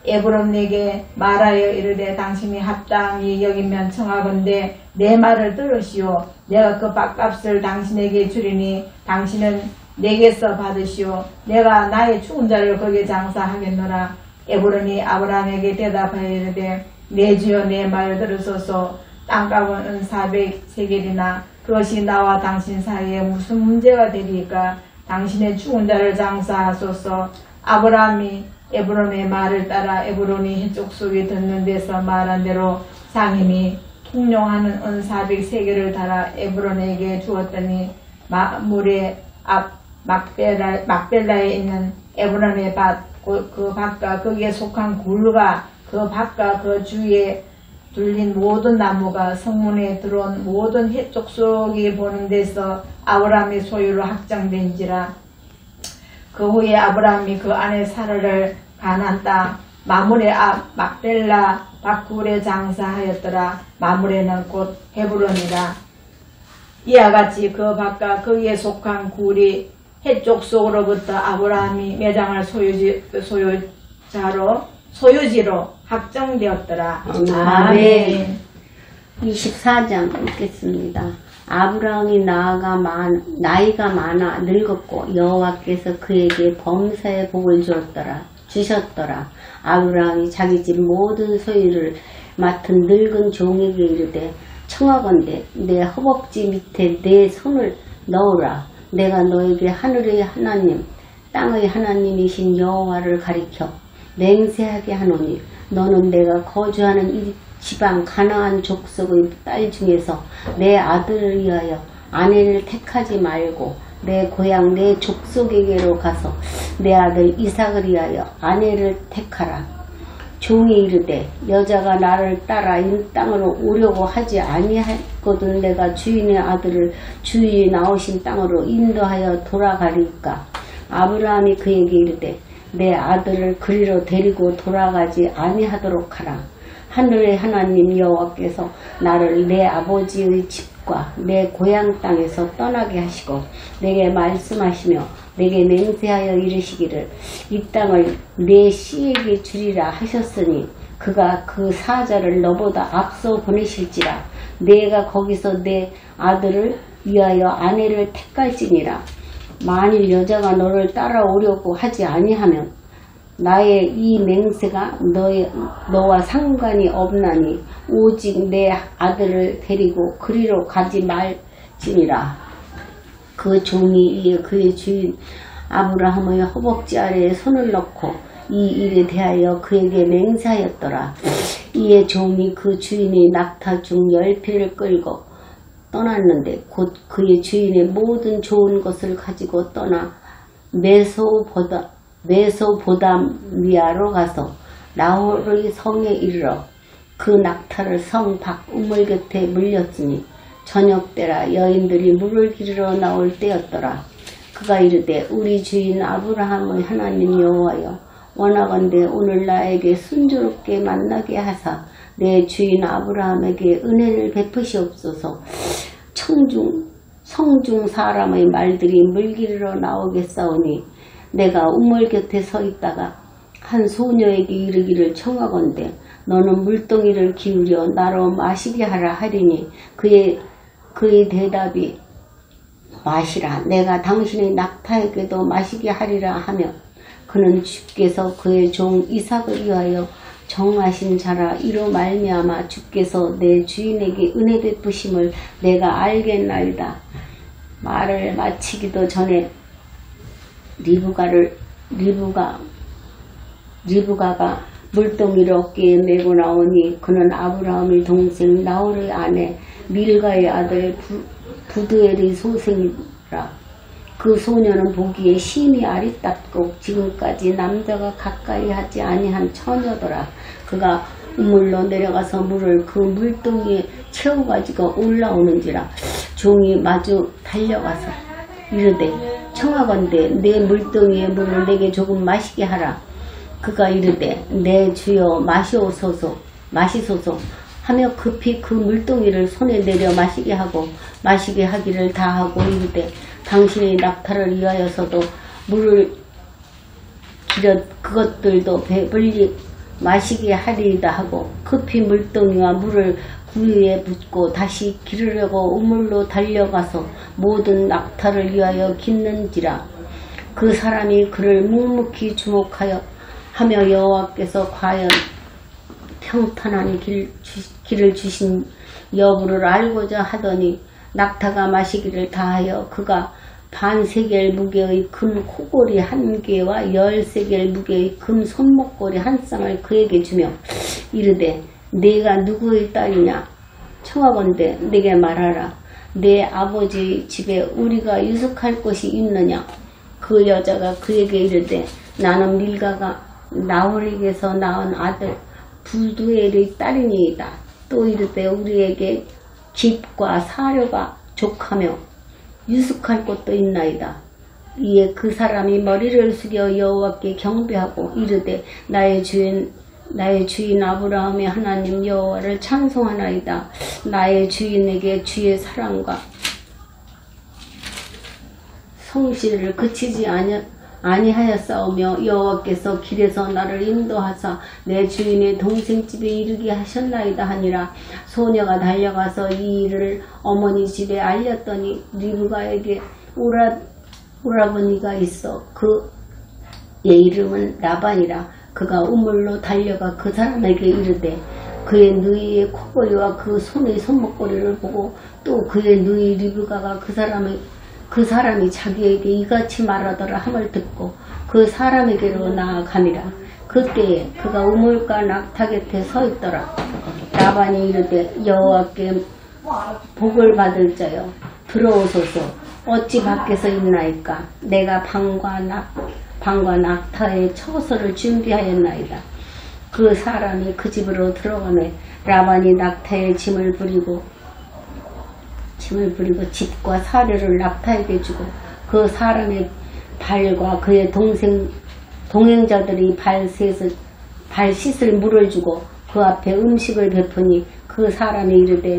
에브론에게 말하여 이르되 당신이 합당히 여기면 청하건대 내 말을 들으시오. 내가 그 밭값을 당신에게 주리니 당신은 내게서 받으시오. 내가 나의 죽은 자를 거기에 장사하겠노라. 에브론이 아브라함에게 대답하여 이르되 내 주여 내 말 들으소서. 땅값은 400세겔이나 그것이 나와 당신 사이에 무슨 문제가 되리까? 당신의 죽은 자를 장사하소서. 아브라함이 에브론의 말을 따라 에브론이 헷족속이 듣는 데서 말한 대로 상인이 통용하는 은 400세겔을 달아 에브론에게 주었더니 물의 앞 막벨라에 있는 에브론의 밭 그 밭과 거기에 속한 굴과 그 밭과 그 주위에 둘린 모든 나무가 성문에 들어온 모든 헷족속이 보는 데서 아브라함의 소유로 확정된지라. 그 후에 아브라함이 그 아내 사라를 가나안 땅 마므레 앞 막벨라 밭굴에 장사하였더라. 마므레는 곧 헤브론이라. 이와 같이 그 밭과 거기에 속한 굴이 헷족속으로부터 아브라함이 매장할 소유지로 확정되었더라. 아멘. 24장 읽겠습니다. 아브라함이 나이가 많아 늙었고 여호와께서 그에게 범사의 복을 주셨더라. 아브라함이 자기 집 모든 소유를 맡은 늙은 종에게 이르되 청하건대 내 허벅지 밑에 내 손을 넣으라. 내가 너에게 하늘의 하나님 땅의 하나님이신 여호와를 가리켜 맹세하게 하노니 너는 내가 거주하는 이 지방 가나안 족속의 딸 중에서 내 아들을 위하여 아내를 택하지 말고 내 고향 내 족속에게로 가서 내 아들 이삭을 위하여 아내를 택하라. 종이 이르되 여자가 나를 따라 이 땅으로 오려고 하지 아니하거든 내가 주인의 아들을 주인이 나오신 땅으로 인도하여 돌아가리까. 아브라함이 그에게 이르되 내 아들을 그리로 데리고 돌아가지 아니하도록 하라. 하늘의 하나님 여호와께서 나를 내 아버지의 집과 내 고향 땅에서 떠나게 하시고 내게 말씀하시며 내게 맹세하여 이르시기를 이 땅을 내 씨에게 주리라 하셨으니 그가 그 사자를 너보다 앞서 보내실지라. 내가 거기서 내 아들을 위하여 아내를 택갈지니라. 만일 여자가 너를 따라오려고 하지 아니하면 나의 이 맹세가 너와 상관이 없나니 오직 내 아들을 데리고 그리로 가지 말지니라. 그 종이 이에 그의 주인 아브라함의 허벅지 아래에 손을 넣고 이 일에 대하여 그에게 맹세하였더라. 이에 종이 그 주인의 낙타 중 10匹를 끌고 떠났는데 곧 그의 주인의 모든 좋은 것을 가지고 떠나 메소보다미아로 가서 나홀의 성에 이르러 그 낙타를 성 밖 우물 곁에 물렸으니 저녁 때라 여인들이 물을 기르러 나올 때였더라. 그가 이르되 우리 주인 아브라함의 하나님 여호와여 원하건대 오늘 나에게 순조롭게 만나게 하사 내 주인 아브라함에게 은혜를 베푸시옵소서. 성중 사람의 말들이 물 기르러 나오겠사오니 내가 우물 곁에 서 있다가 한 소녀에게 이르기를 청하건대 너는 물동이를 기울여 나로 마시게 하라 하리니 그의 대답이 마시라 내가 당신의 낙타에게도 마시게 하리라 하며 그는 주께서 그의 종 이삭을 위하여 정하신 자라 이로 말미암아 주께서 내 주인에게 은혜 베푸심을 내가 알겠나이다. 말을 마치기도 전에 리브가가 물동이를 어깨에 메고 나오니 그는 아브라함의 동생 나홀의 아내 밀가의 아들 부두엘의 소생이라. 그 소녀는 보기에 심히 아리따고 지금까지 남자가 가까이 하지 아니한 처녀더라. 그가 우물로 내려가서 물을 그 물동이에 채워가지고 올라오는지라. 종이 마주 달려가서 이르되 청하건대 내 물동이의 물을 내게 조금 마시게 하라. 그가 이르되 내 주여 마시소서 하며 급히 그 물동이를 손에 내려 마시게 하고 마시게 하기를 다하고 이르되 당신의 낙타를 위하여서도 물을 기려 그것들도 배불리 마시게 하리이다 하고 급히 물동이와 물을 구유에 붓고 다시 기르려고 우물로 달려가서 모든 낙타를 위하여 깃는지라. 그 사람이 그를 묵묵히 주목하여 하며 여호와께서 과연 평탄한 길을 주신 여부를 알고자 하더니 낙타가 마시기를 다하여 그가 반세겔 무게의 금 코골이 1개와 10세겔 무게의 금 손목걸이 1쌍을 그에게 주며 이르되 네가 누구의 딸이냐 청하건대 내게 말하라. 내 아버지 집에 우리가 유숙할 곳이 있느냐. 그 여자가 그에게 이르되 나는 밀가가 나홀에게서 낳은 아들 부두엘의 딸이니이다. 또 이르되 우리에게 집과 사료가 족하며 유숙할 곳도 있나이다. 이에 그 사람이 머리를 숙여 여호와께 경배하고 이르되 나의 주인 아브라함의 하나님 여호와를 찬송하나이다. 나의 주인에게 주의 사랑과 성실을 그치지 아니하였사오며 여호와께서 길에서 나를 인도하사 내 주인의 동생 집에 이르게 하셨나이다 하니라. 소녀가 달려가서 이 일을 어머니 집에 알렸더니 리브가에게 오라버니가 있어 그의 이름은 라반이라. 그가 우물로 달려가 그 사람에게 이르되 그의 누이의 코골이와 그 손의 손목걸이를 보고 또 그의 누이 리브가가 그 사람이 자기에게 이같이 말하더라 함을 듣고 그 사람에게로 나아가니라. 그때에 그가 우물가 낙타 곁에 서 있더라. 라반이 이르되 여호와께 복을 받을 자여 들어오소서. 어찌 밖에서 있나이까. 내가 방과 낙타의 처소를 준비하였나이다. 그 사람이 그 집으로 들어가매 라반이 낙타의 짐을 부리고 집과 사료를 낙타에게 주고 그 사람의 발과 그의 동행자들이 발 씻을 물을 주고 그 앞에 음식을 베푸니 그 사람이 이르되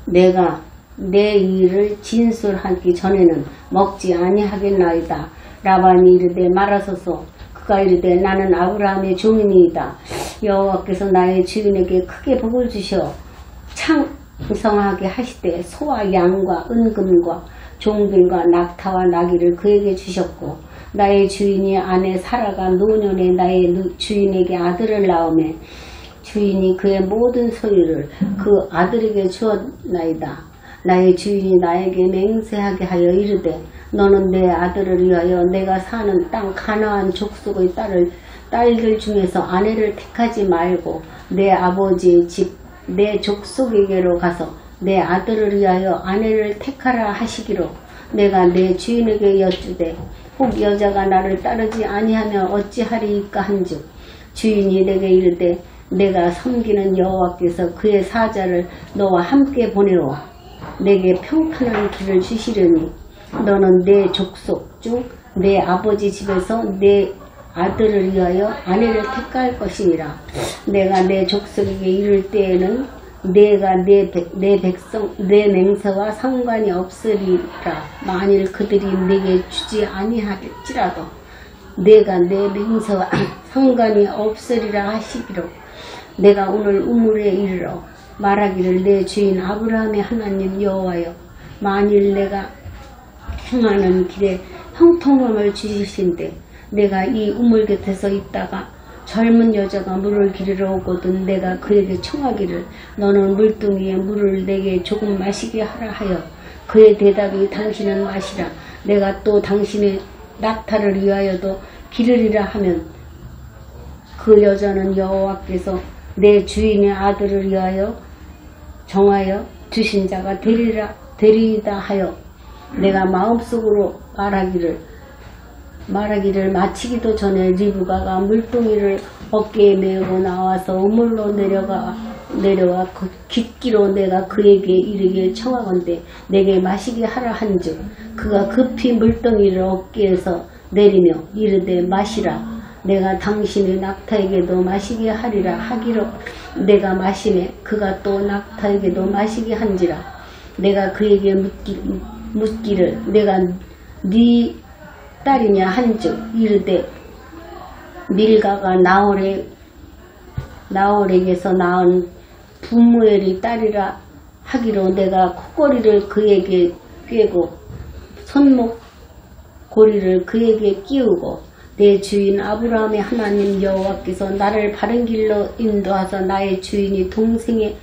내가 내 일을 진술하기 전에는 먹지 아니하겠나이다. 라반이 이르되 말하소서. 그가 이르되 나는 아브라함의 종이니이다. 여호와께서 나의 주인에게 크게 복을 주시어 풍성하게 하시되 소와 양과 은금과 종들과 낙타와 나귀를 그에게 주셨고 나의 주인이 아내 사라가 노년에 나의 주인에게 아들을 낳으매 주인이 그의 모든 소유를 그 아들에게 주었나이다. 나의 주인이 나에게 맹세하게 하여 이르되 너는 내 아들을 위하여 내가 사는 땅 가나안 족속의 딸들 중에서 아내를 택하지 말고 내 아버지의 집 내 족속에게로 가서 내 아들을 위하여 아내를 택하라 하시기로 내가 내 주인에게 여쭈되 혹 여자가 나를 따르지 아니하면 어찌하리이까 한즉 주인이 내게 이르되 내가 섬기는 여호와께서 그의 사자를 너와 함께 보내어 내게 평탄한 길을 주시려니 너는 내 족속 중 내 아버지 집에서 내 아들을 위하여 아내를 택할 것이니라. 내가 내 족속에게 이를 때에는 내가 내 백성 내 맹세와 상관이 없으리라. 만일 그들이 내게 주지 아니할지라도 내가 내 맹세와 상관이 없으리라 하시기로 내가 오늘 우물에 이르러 말하기를 내 주인 아브라함의 하나님 여호와여 만일 내가 행하는 길에 형통함을 주시신데 내가 이 우물 곁에서 있다가 젊은 여자가 물을 기르러 오거든 내가 그에게 청하기를 너는 물뚱이에 물을 내게 조금 마시게 하라 하여 그의 대답이 당신은 마시라 내가 또 당신의 낙타를 위하여도 기르리라 하면 그 여자는 여호와께서 내 주인의 아들을 위하여 정하여 주신 자가 되리이다 하여 내가 마음속으로 말하기를 마치기도 전에 리브가가 물동이를 어깨에 메고 나와서 우물로 내려와 깊기로 내가 그에게 이르길 청하건대 내게 마시게 하라 한즉 그가 급히 물동이를 어깨에서 내리며 이르되 마시라 내가 당신의 낙타에게도 마시게 하리라 하기로 내가 마시매 그가 또 낙타에게도 마시게 한지라 내가 그에게 묻기를 내가 네 딸이냐 한즉 이르되 밀가가 나홀에게서 낳은 부무엘이 딸이라 하기로 내가 코고리를 그에게 꿰고 손목고리를 그에게 끼우고 내 주인 아브라함의 하나님 여호와께서 나를 바른 길로 인도하사 나의 주인이 동생의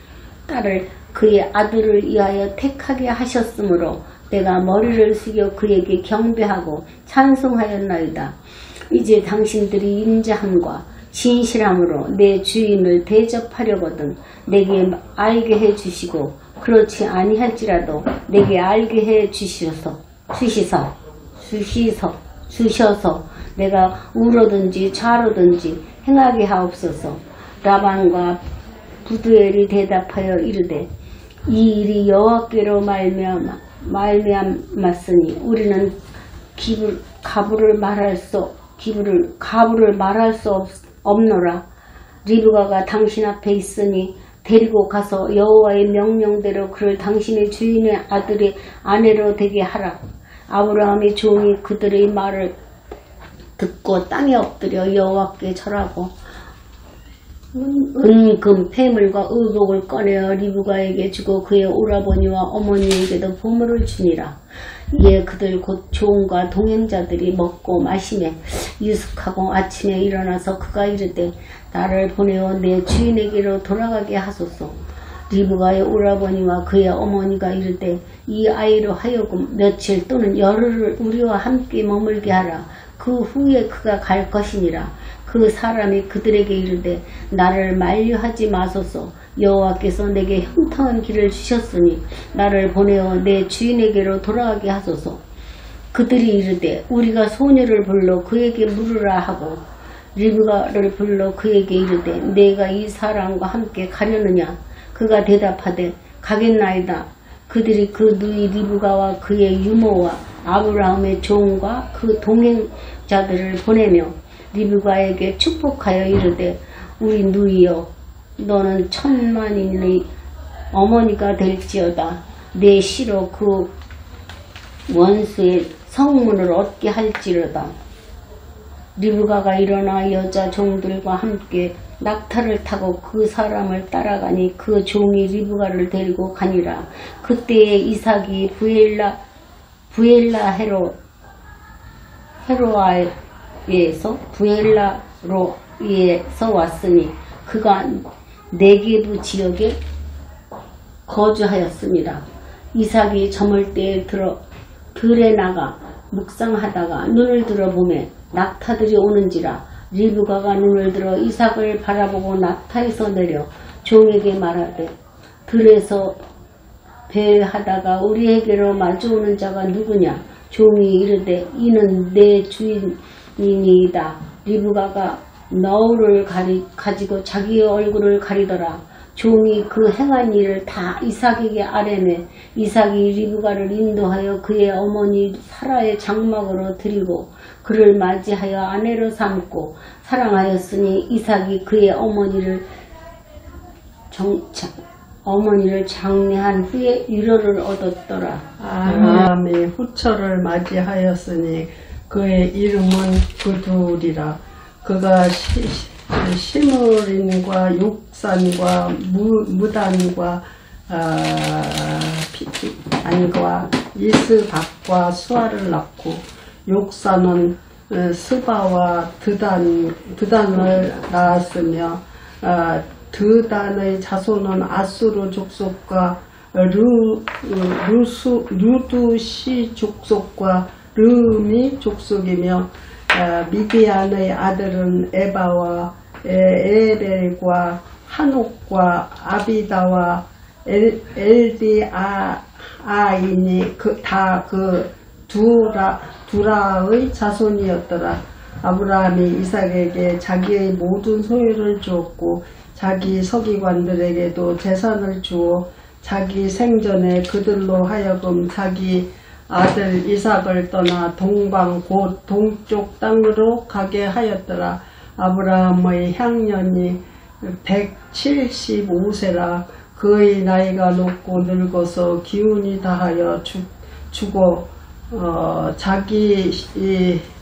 딸을 그의 아들을 위하여 택하게 하셨으므로 내가 머리를 숙여 그에게 경배하고 찬송하였나이다. 이제 당신들이 인자함과 진실함으로 내 주인을 대접하려거든 내게 알게 해주시고 그렇지 아니할지라도 내게 알게 해주셔서 내가 우로든지 좌로든지 행하게 하옵소서. 라반과 부두엘이 대답하여 이르되 이 일이 여호와께로 말미암았으니 우리는 가부를 말할 수 없노라. 리브가가 당신 앞에 있으니 데리고 가서 여호와의 명령대로 그를 당신의 주인의 아들의 아내로 되게 하라. 아브라함의 종이 그들의 말을 듣고 땅에 엎드려 여호와께 절하고 은금 폐물과 의복을 꺼내어 리브가에게 주고 그의 오라버니와 어머니에게도 보물을 주니라. 이에 그들 곧 종과 동행자들이 먹고 마시며 유숙하고 아침에 일어나서 그가 이르되 나를 보내어 내 주인에게로 돌아가게 하소서. 리브가의 오라버니와 그의 어머니가 이르되 이 아이로 하여금 며칠 또는 열흘을 우리와 함께 머물게 하라. 그 후에 그가 갈 것이니라. 그 사람이 그들에게 이르되 나를 만류하지 마소서. 여호와께서 내게 형통한 길을 주셨으니 나를 보내어 내 주인에게로 돌아가게 하소서. 그들이 이르되 우리가 소녀를 불러 그에게 물으라 하고 리브가를 불러 그에게 이르되 내가 이 사람과 함께 가려느냐. 그가 대답하되 가겠나이다. 그들이 그 누이 리브가와 그의 유모와 아브라함의 종과 그 동행자들을 보내며 리브가에게 축복하여 이르되 우리 누이여 너는 1000만인의 어머니가 될지어다. 내 시로 그 원수의 성문을 얻게 할지로다. 리브가가 일어나 여자 종들과 함께 낙타를 타고 그 사람을 따라가니 그 종이 리브가를 데리고 가니라. 그때에 이삭이 부엘라로에서 왔으니 그가 네게부 지역에 거주하였습니다. 이삭이 저물 때에 들에 나가 묵상하다가 눈을 들어보매 낙타들이 오는지라. 리브가가 눈을 들어 이삭을 바라보고 낙타에서 내려 종에게 말하되 들에서 배회하다가 우리에게로 마주오는 자가 누구냐. 종이 이르되 이는 내 주인이니이다. 리브가가 너울을 가지고 자기의 얼굴을 가리더라. 종이 그 행한 일을 다 이삭에게 아뢰매 이삭이 리브가를 인도하여 그의 어머니 사라의 장막으로 드리고 그를 맞이하여 아내로 삼고 사랑하였으니 이삭이 그의 어머니를 장례한 후에 위로를 얻었더라. 아브라함이 후처를 맞이하였으니 그의 이름은 그둘이라. 그가 시므린과 욕산과 무단과 안과 이스박과 수아를 낳고 욕산은 스바와 드단을 낳았으며 드단의 자손은 아수르 족속과 루두시 족속과 르미 족속이며 미디안의 아들은 에바와 에벨과 한옥과 아비다와 엘디아이니 다 그 두라의 자손이었더라. 아브라함이 이삭에게 자기의 모든 소유를 주었고 자기 서기관들에게도 재산을 주어 자기 생전에 그들로 하여금 자기 아들 이삭을 떠나 동방 곧 동쪽 땅으로 가게 하였더라. 아브라함의 향년이 175세라. 그의 나이가 높고 늙어서 기운이 다하여 죽어 자기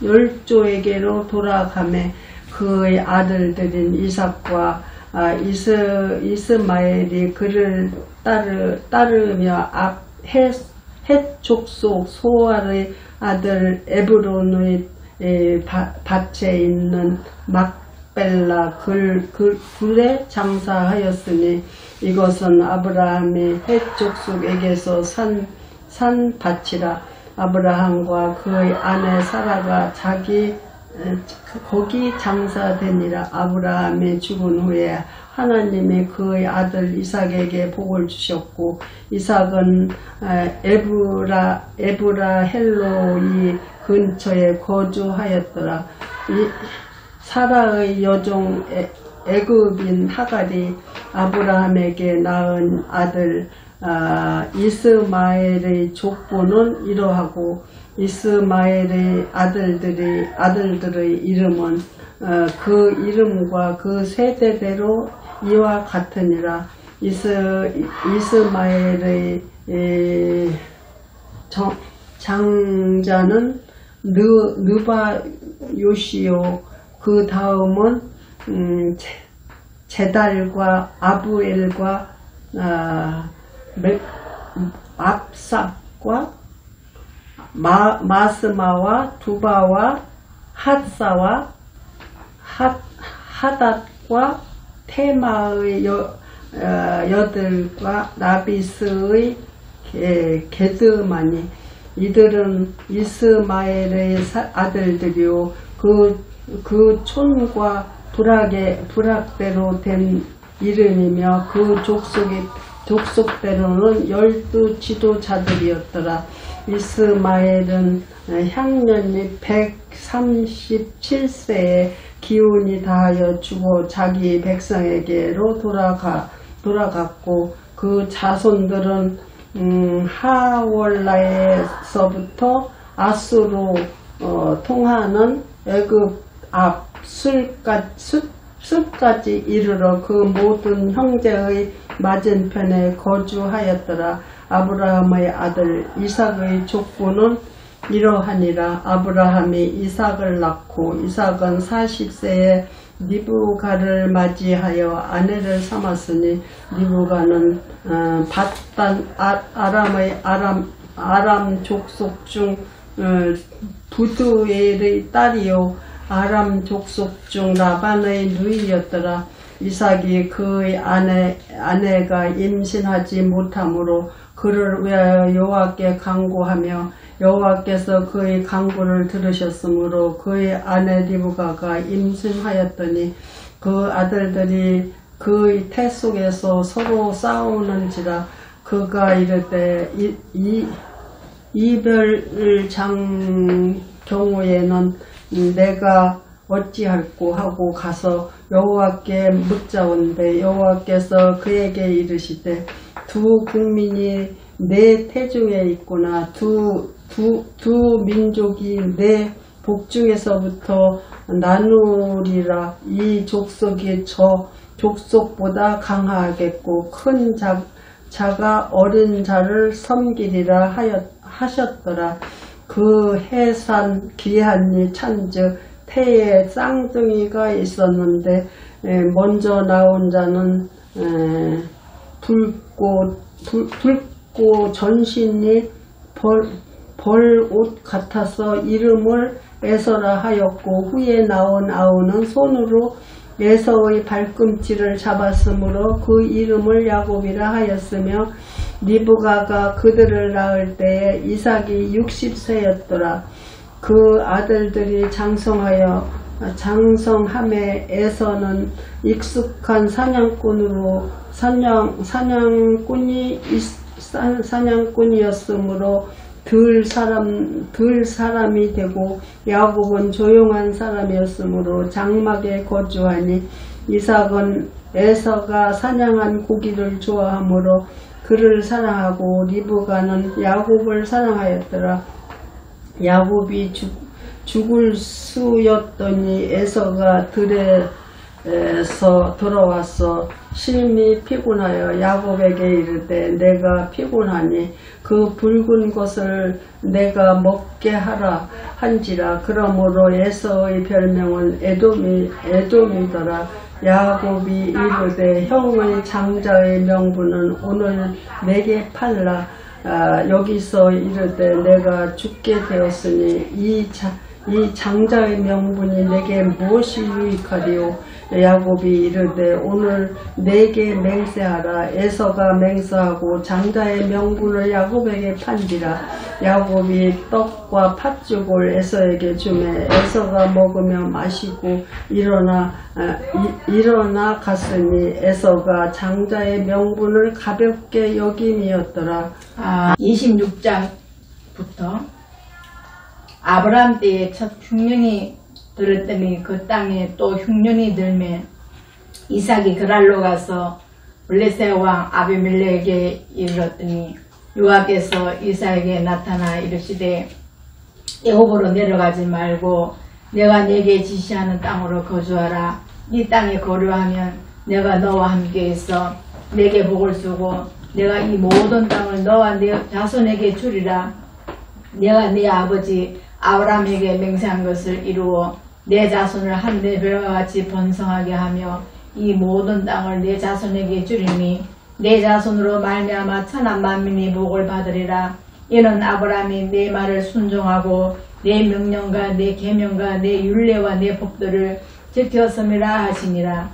열조에게로 돌아가매 그의 아들들인 이삭과 이스마엘이 그를 따르며 헷 족속 소알의 아들 에브론의 밭에 있는 막벨라 굴에 장사하였으니 이것은 아브라함이 헷 족속에게서 산 밭이라. 아브라함과 그의 아내 사라가 거기 장사되니라. 아브라함이 죽은 후에 하나님이 그의 아들 이삭에게 복을 주셨고 이삭은 에브라헬로이 근처에 거주하였더라. 사라의 여종 애굽인 하갈이 아브라함에게 낳은 아들 이스마엘의 족보는 이러하고 이스마엘의 아들들의 이름은 그 이름과 그 세대대로 이와 같으니라. 이스마엘의 장자는 느바요시요. 그 다음은 제달과 아부엘과 압삽과 마스마와 두바와 핫사와 하닷과 테마의 여들과 나비스의 게드마니. 이들은 이스마엘의 아들들이요 그 촌과 부락대로 된 이름이며 그 족속대로는 12지도자들이었더라. 이스마엘은 향년이 137세에 기운이 다하여 죽어 자기 백성에게로 돌아갔고 그 자손들은 하월라에서부터 아수로 통하는 애굽 앞 숫까지 이르러 그 모든 형제의 맞은편에 거주하였더라. 아브라함의 아들 이삭의 족보는 이러하니라. 아브라함이 이삭을 낳고 이삭은 40세에 리브가를 맞이하여 아내를 삼았으니 리브가는 밧단 아람 족속 중 부두엘의 딸이요 아람 족속 중 라반의 누이였더라. 이삭이 그의 아내가 임신하지 못하므로 그를 위하여 여호와께 간구하며 여호와께서 그의 간구를 들으셨으므로 그의 아내 리브가가 임신하였더니 그 아들들이 그의 태 속에서 서로 싸우는지라. 그가 이르되 이별장 경우에는 내가 어찌할꼬 하고 가서 여호와께 묻자온데 여호와께서 그에게 이르시되 두 국민이 내 태중에 있구나. 두 민족이 내 복중에서부터 나누리라. 이 족속이 저 족속보다 강하겠고 큰 자가 어린 자를 섬기리라 하셨더라. 그 해산 기한이 찬즉 태에 쌍둥이가 있었는데 먼저 나온 자는 붉고 전신이 벌옷 같아서 이름을 에서라 하였고 후에 나온 아우는 손으로 에서의 발꿈치를 잡았으므로 그 이름을 야곱이라 하였으며 리브가가 그들을 낳을 때에 이삭이 60세였더라. 그 아들들이 장성함에 에서는 익숙한 사냥꾼이었으므로 들 사람이 되고 야곱은 조용한 사람이었으므로 장막에 거주하니 이삭은 에서가 사냥한 고기를 좋아하므로 그를 사랑하고 리브가는 야곱을 사랑하였더라. 야곱이 죽을 수였더니 에서가 들에서 돌아와서 심히 피곤하여 야곱에게 이르되 내가 피곤하니 그 붉은 것을 내가 먹게 하라 한지라. 그러므로 에서의 별명은 에돔이더라. 야곱이 이르되 형의 장자의 명분은 오늘 내게 팔라. 여기서 이르되 내가 죽게 되었으니 이 장자의 명분이 내게 무엇이 유익하리요. 야곱이 이르되 오늘 내게 맹세하라. 에서가 맹세하고 장자의 명분을 야곱에게 판지라. 야곱이 떡과 팥죽을 에서에게 주매 에서가 먹으며 마시고 일어나 갔으니 에서가 장자의 명분을 가볍게 여김이었더라. 26장부터 아브라함 때에 첫 흉년이 들었더니 그 땅에 또 흉년이 들매 이삭이 그랄로 가서 블레셋 왕 아비멜렉에게 이르렀더니 여호와께서 이삭에게 나타나 이르시되 애굽으로 내려가지 말고 내가 네게 지시하는 땅으로 거주하라. 이 땅에 거류하면 내가 너와 함께 있어 내게 복을 주고 내가 이 모든 땅을 너와 네 자손에게 주리라. 내가 네 아버지 아브라함에게 맹세한 것을 이루어 내 자손을 한데 별과 같이 번성하게 하며 이 모든 땅을 내 자손에게 주리니 내 자손으로 말미암아 천한 만민이 복을 받으리라. 이는 아브라함이 내 말을 순종하고 내 명령과 내 계명과 내 율례와 내 법도를 지켰음이라 하시니라.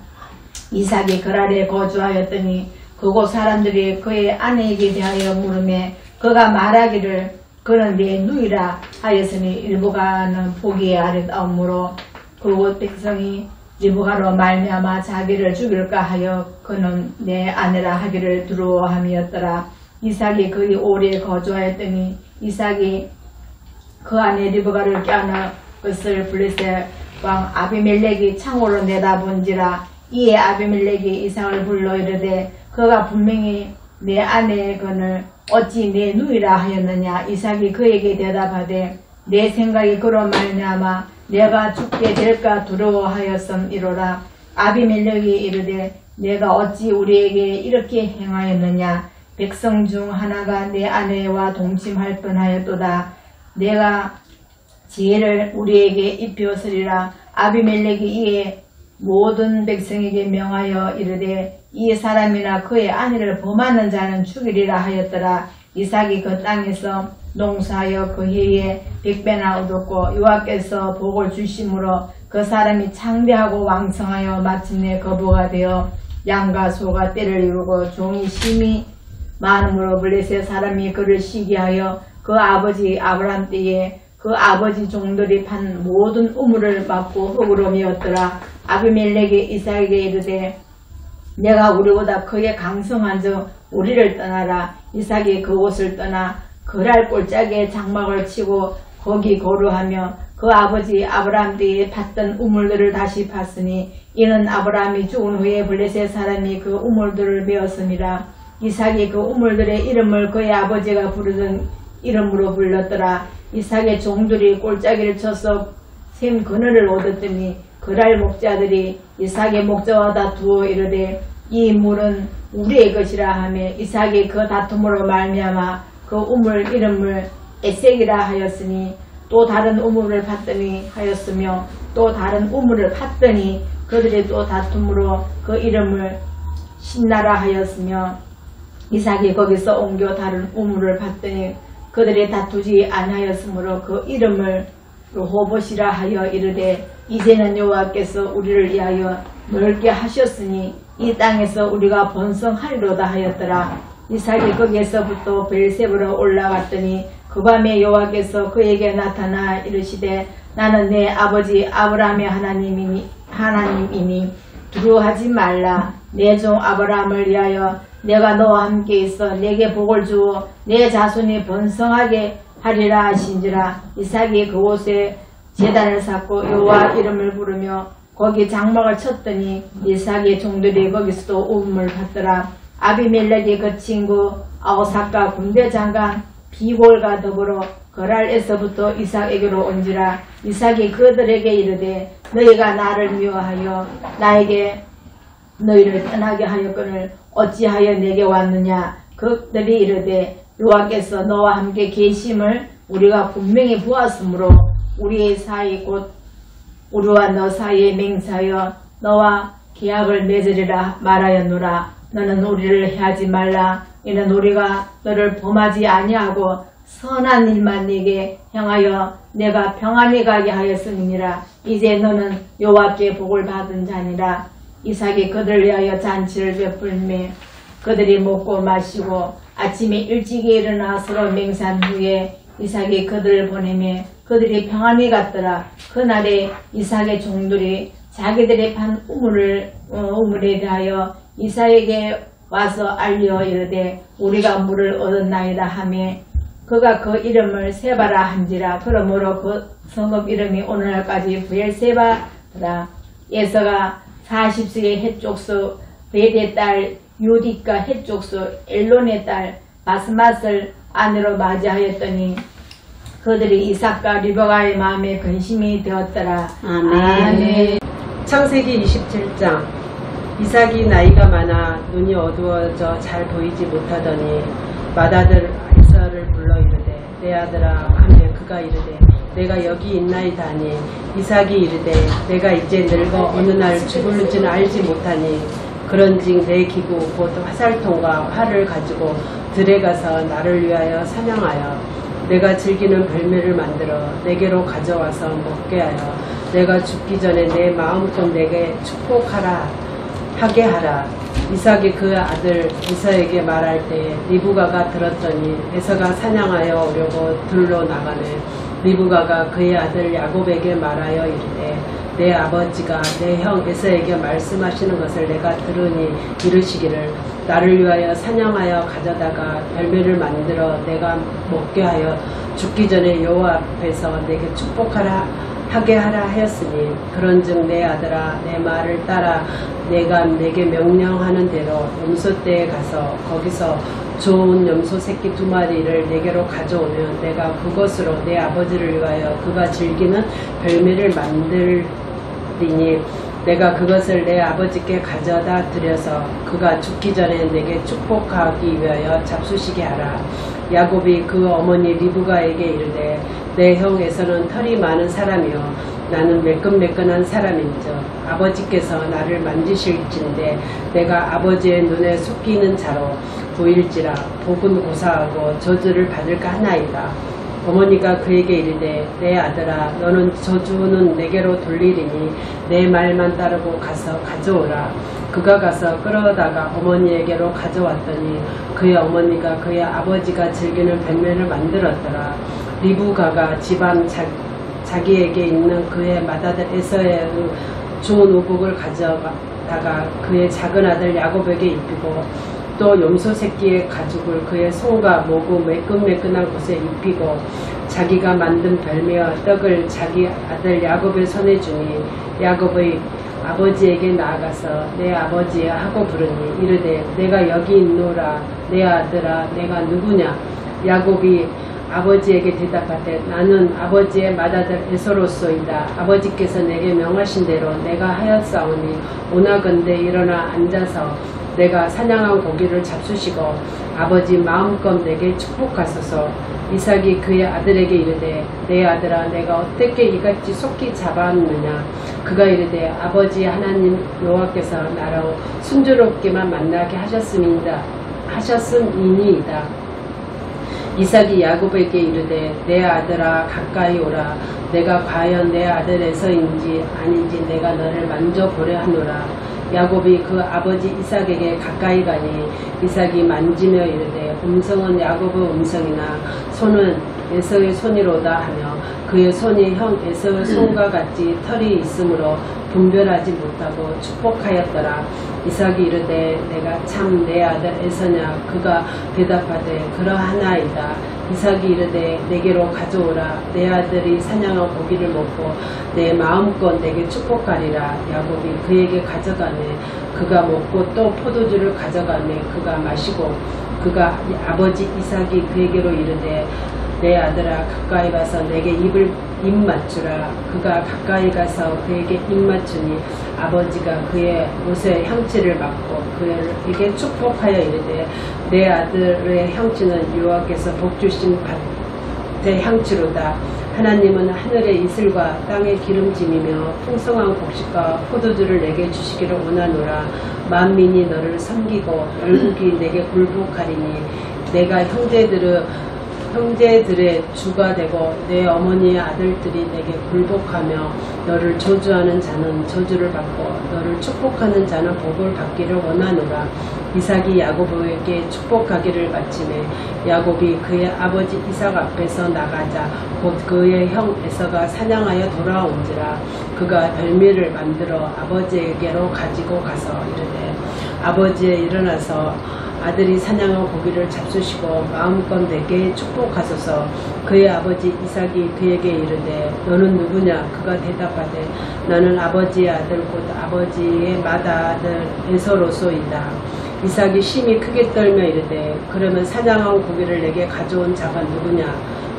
이삭이 그랄에 거주하였더니 그곳 사람들이 그의 아내에게 대하여 물으매 그가 말하기를 그는 내 누이라 하였으니 일부가는 보기에 아름다움으로 그곳 백성이 리브가로 말미암아 자기를 죽일까 하여 그는 내 아내라 하기를 두려워함이었더라. 이삭이 거기 오래 거주하였더니 이삭이 그 아내 리브가를 껴안은 것을 블레셋 왕 아비멜렉이 창으로 내다본지라. 이에 아비멜렉이 이삭을 불러 이르되 그가 분명히 내 아내의 건을 어찌 내 누이라 하였느냐. 이삭이 그에게 대답하되 내 생각이 그로 말미암아 내가 죽게 될까 두려워하였음이로라. 아비멜렉이 이르되 내가 어찌 우리에게 이렇게 행하였느냐. 백성 중 하나가 내 아내와 동침할 뻔하였도다. 내가 지혜를 우리에게 입히었으리라. 아비멜렉이 이에 모든 백성에게 명하여 이르되 이 사람이나 그의 아내를 범하는 자는 죽이리라 하였더라. 이삭이 그 땅에서 농사하여 그 해에 100배나 얻었고 여호와께서 복을 주심으로 그 사람이 창대하고 왕성하여 마침내 거부가 되어 양과 소가 때를 이루고 종이 심히 많음으로 블레셋 사람이 그를 시기하여 그 아버지 아브람 때에 그 아버지 종들이 판 모든 우물을 막고 흙으로 메었더라. 아비멜렉이 이삭에게 이르되 내가 우리보다 크게 강성한즉 우리를 떠나라. 이삭이 그곳을 떠나 그랄 골짜기에 장막을 치고 거기 거류하며 그 아버지 아브라함 때에 팠던 우물들을 다시 팠으니 이는 아브라함이 죽은 후에 블레셋 사람이 그 우물들을 메었음이라. 이삭이 그 우물들의 이름을 그의 아버지가 부르던 이름으로 불렀더라. 이삭의 종들이 골짜기를 쳐서 샘 그늘을 얻었더니 그랄 목자들이 이삭의 목자와 다투어 이르되 이 물은 우리의 것이라 하며 이삭이 그 다툼으로 말미암아 그 우물 이름을 에색이라 하였으니 또 다른 우물을 팠더니 하였으며 또 다른 우물을 팠더니 그들이 또 다툼으로 그 이름을 신나라 하였으며 이삭이 거기서 옮겨 다른 우물을 팠더니 그들이 다투지 아니하였으므로 그 이름을 르호봇이라 하여 이르되 이제는 여호와께서 우리를 위하여 넓게 하셨으니 이 땅에서 우리가 번성하리로다 하였더라. 이삭이 거기에서부터 베엘세바로 올라갔더니 그 밤에 여호와께서 그에게 나타나 이르시되 나는 내 아버지 아브라함의 하나님이니 두려워하지 말라. 내 종 아브라함을 위하여 내가 너와 함께 있어 내게 복을 주어 내 자손이 번성하게 하리라 하신지라. 이삭이 그곳에 제단을 쌓고 여호와 이름을 부르며 거기 장막을 쳤더니 이삭의 종들이 거기서도 우물을 팠더라. 아비멜렉이 그 친구 아호삭과 군대 장관 비골과 더불어 거랄에서부터 이삭에게로 온지라. 이삭이 그들에게 이르되 너희가 나를 미워하여 나에게 너희를 떠나게 하였거늘 어찌하여 내게 왔느냐. 그들이 이르되 여호와께서 너와 함께 계심을 우리가 분명히 보았으므로 우리의 사이 곧 우리와 너 사이에 맹세하여 너와 계약을 맺으리라 말하였노라. 너는 우리를 해하지 말라. 이는 우리가 너를 범하지 아니하고 선한 일만 네게 행하여 내가 평안히 가게 하였음이니라. 이제 너는 여호와께 복을 받은 자니라. 이삭이 그들을 위하여 잔치를 베풀매 그들이 먹고 마시고 아침에 일찍이 일어나 서로 맹세한 후에 이삭이 그들을 보내매 그들이 평안히 갔더라. 그날에 이삭의 종들이 자기들이 판 우물에 대하여 이삭에게 와서 알려 이르되 우리가 물을 얻었나이다 하며 그가 그 이름을 세바라 한지라. 그러므로 그 성읍 이름이 오늘날까지 브엘세바라. 에서가 40세의 헷족수 베드의 딸 유디가 헷족수 엘론의 딸 바스맛을 아내로 맞이하였더니 그들이 이삭과 리브가의 마음에 근심이 되었더라. 아멘. 창세기 27장. 이삭이 나이가 많아 눈이 어두워져 잘 보이지 못하더니 맏아들 에서를 불러 이르되 내 아들아 하며 그가 이르되 내가 여기 있나이다 하니 이삭이 이르되 내가 이제 늙어 어느 날 죽을는지는 알지 못하니 그런즉 내 기구 곧 화살통과 활을 가지고 들에 가서 나를 위하여 사냥하여 내가 즐기는 별매를 만들어 내게로 가져와서 먹게 하여 내가 죽기 전에 내 마음껏 내게 축복하라 하게 하라. 이삭이 그 아들 에서에게 말할 때 리브가가 들었더니 에서가 사냥하여 오려고 들로 나가네. 리브가가 그의 아들 야곱에게 말하여 이르되 내 아버지가 내 형 에서에게 말씀하시는 것을 내가 들으니 이르시기를 나를 위하여 사냥하여 가져다가 별매를 만들어 내가 먹게 하여 죽기 전에 여호와 앞에서 내게 축복하라 하게 하라 하였으니 그런즉 내 아들아 내 말을 따라 내가 내게 명령하는 대로 염소떼에 가서 거기서 좋은 염소 새끼 2마리를 내게로 가져오면 내가 그것으로 내 아버지를 위하여 그가 즐기는 별매를 만들리니 내가 그것을 내 아버지께 가져다 드려서 그가 죽기 전에 내게 축복하기 위하여 잡수시게 하라. 야곱이 그 어머니 리브가에게 이르되 내 형 에서는 털이 많은 사람이요 나는 매끈매끈한 사람인즉 아버지께서 나를 만지실진데 내가 아버지의 눈에 속이는 자로 보일지라 복은 고사하고 저주를 받을까 하나이다. 어머니가 그에게 이르되 내 아들아 너는 저주는 내게로 돌리리니 내 말만 따르고 가서 가져오라. 그가 가서 끌어다가 어머니에게로 가져왔더니 그의 어머니가 그의 아버지가 즐기는 뱀매를 만들었더라. 리브가가 집안 자기에게 있는 그의 맏아들 에서의 좋은 의복을 가져다가 그의 작은 아들 야곱에게 입히고 또 염소 새끼의 가죽을 그의 손과 모구 매끈매끈한 곳에 입히고 자기가 만든 별매와 떡을 자기 아들 야곱의 손에 주니 야곱의 아버지에게 나아가서 내 아버지야 하고 부르니 이르되 내가 여기 있노라. 내 아들아 내가 누구냐. 야곱이 아버지에게 대답하되 나는 아버지의 맏아들 에서로소이다. 아버지께서 내게 명하신 대로 내가 하였사오니 오나건대 일어나 앉아서 내가 사냥한 고기를 잡수시고 아버지 마음껏 내게 축복하소서. 이삭이 그의 아들에게 이르되 내 아들아 내가 어떻게 이같이 속히 잡았느냐. 그가 이르되 아버지 하나님 여호와께서 나로 순조롭게만 만나게 하셨음이니이다. 이삭이 야곱에게 이르되 내 아들아 가까이 오라. 내가 과연 내 아들에서인지 아닌지 내가 너를 만져보려 하노라. 야곱이 그 아버지 이삭에게 가까이 가니 이삭이 만지며 이르되 음성은 야곱의 음성이나 손은 에서의 손이로다 하며 그의 손이 형 에서의 손과 같이 털이 있으므로 분별하지 못하고 축복하였더라. 이삭이 이르되 내가 참 내 아들 에서냐. 그가 대답하되 그러하나이다. 이삭이 이르되 내게로 가져오라. 내 아들이 사냥한 고기를 먹고 내 마음껏 내게 축복하리라. 야곱이 그에게 가져가네. 그가 먹고 또 포도주를 가져가네. 그가 마시고 그가 아버지 이삭이 그에게로 이르되 내 아들아 가까이 가서 내게 입 맞추라. 그가 가까이 가서 그에게 입 맞추니 아버지가 그의 옷에 향취를 맡고 그에게 축복하여 이르되 내 아들의 향취는 여호와께서 복주신 밭의 향취로다. 하나님은 하늘의 이슬과 땅의 기름짐이며 풍성한 곡식과 포도주를 내게 주시기를 원하노라. 만민이 너를 섬기고 열국이 내게 굴복하리니 내가 형제들의 주가 되고 내 어머니의 아들들이 내게 굴복하며 너를 저주하는 자는 저주를 받고 너를 축복하는 자는 복을 받기를 원하노라. 이삭이 야곱에게 축복하기를 마치매 야곱이 그의 아버지 이삭 앞에서 나가자 곧 그의 형 에서가 사냥하여 돌아온지라. 그가 별미를 만들어 아버지에게로 가지고 가서 이르되 아버지에 일어나서 아들이 사냥한 고기를 잡수시고 마음껏 내게 축복하소서. 그의 아버지 이삭이 그에게 이르되 너는 누구냐. 그가 대답하되 나는 아버지의 아들 곧 아버지의 맏아들 에서로소이다. 이삭이 심히 크게 떨며 이르되 그러면 사냥한 고기를 내게 가져온 자가 누구냐.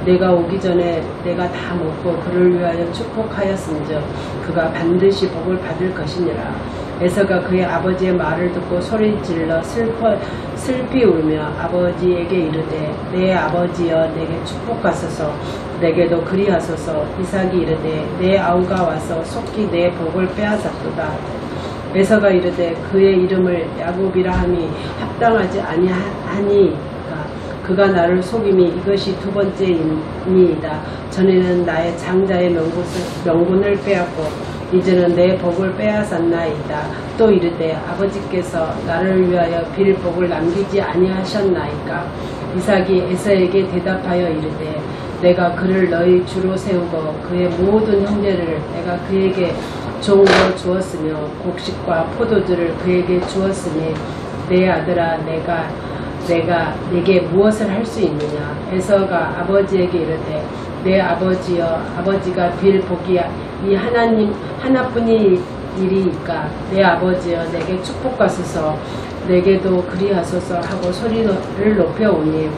내가 오기 전에 내가 다 먹고 그를 위하여 축복하였은즉 그가 반드시 복을 받을 것이니라. 에서가 그의 아버지의 말을 듣고 소리질러 슬피 울며 아버지에게 이르되 내 아버지여 내게 축복하소서. 내게도 그리하소서. 이삭이 이르되 내 아우가 와서 속히 내 복을 빼앗았도다. 에서가 이르되 그의 이름을 야곱이라 함이 합당하지 아니하니 그가 나를 속임이 이것이 두 번째이니이다. 전에는 나의 장자의 명분을 빼앗고 이제는 내 복을 빼앗았나이다. 또 이르되 아버지께서 나를 위하여 빌 복을 남기지 아니하셨나이까. 이삭이 에서에게 대답하여 이르되 내가 그를 너희 주로 세우고 그의 모든 형제를 내가 그에게 종으로 주었으며 곡식과 포도주를 그에게 주었으니 내 아들아 내가 네게 무엇을 할 수 있느냐. 에서가 아버지에게 이르되 내 아버지여 아버지가 빌 복이 이 하나님 하나뿐이리이까. 내 아버지여 내게 축복하소서. 내게도 그리하소서 하고 소리를 높여오니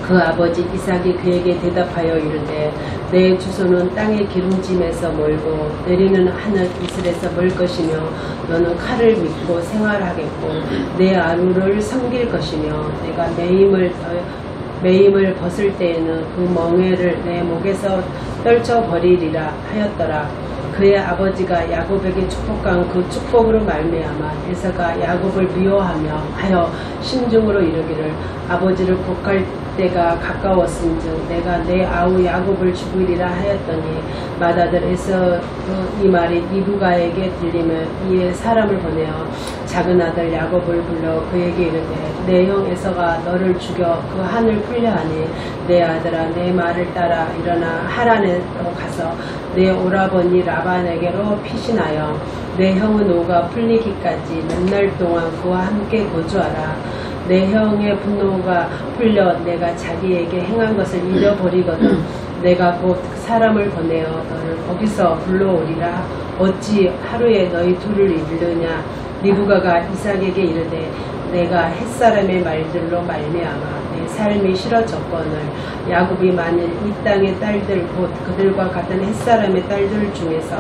그 아버지 이삭이 그에게 대답하여 이르되 내 주소는 땅의 기름짐에서 멀고 내리는 하늘 이슬에서 멀 것이며 너는 칼을 믿고 생활하겠고 내 아우를 섬길 것이며 내가 내 힘을 매임을 벗을 때에는 그 멍에를 내 목에서 떨쳐버리리라 하였더라. 그의 아버지가 야곱에게 축복한 그 축복으로 말미암아 에서가 야곱을 미워하며 하여 심중으로 이르기를 아버지를 곡할 때가 가까웠은즉 내가 내 아우 야곱을 죽이리라 하였더니 맏아들 에서 이 말이 리브가에게 들리며 이에 사람을 보내어 작은 아들 야곱을 불러 그에게 이르되 내 형 에서가 너를 죽여 그 한을 풀려하니 내 아들아 내 말을 따라 일어나 하란으로 가서 내 오라버니 라반에게로 피신하여 내 형은 오가 풀리기까지 몇 날 동안 그와 함께 거주하라. 내 형의 분노가 풀려 내가 자기에게 행한 것을 잊어버리거든 내가 곧 사람을 보내어 너를 거기서 불러오리라. 어찌 하루에 너희 둘을 잃느냐. 리브가가 이삭에게 이르되 내가 햇사람의 말들로 말미암아 내 삶이 싫어졌거늘 야곱이 만일 이 땅의 딸들 곧 그들과 같은 햇사람의 딸들 중에서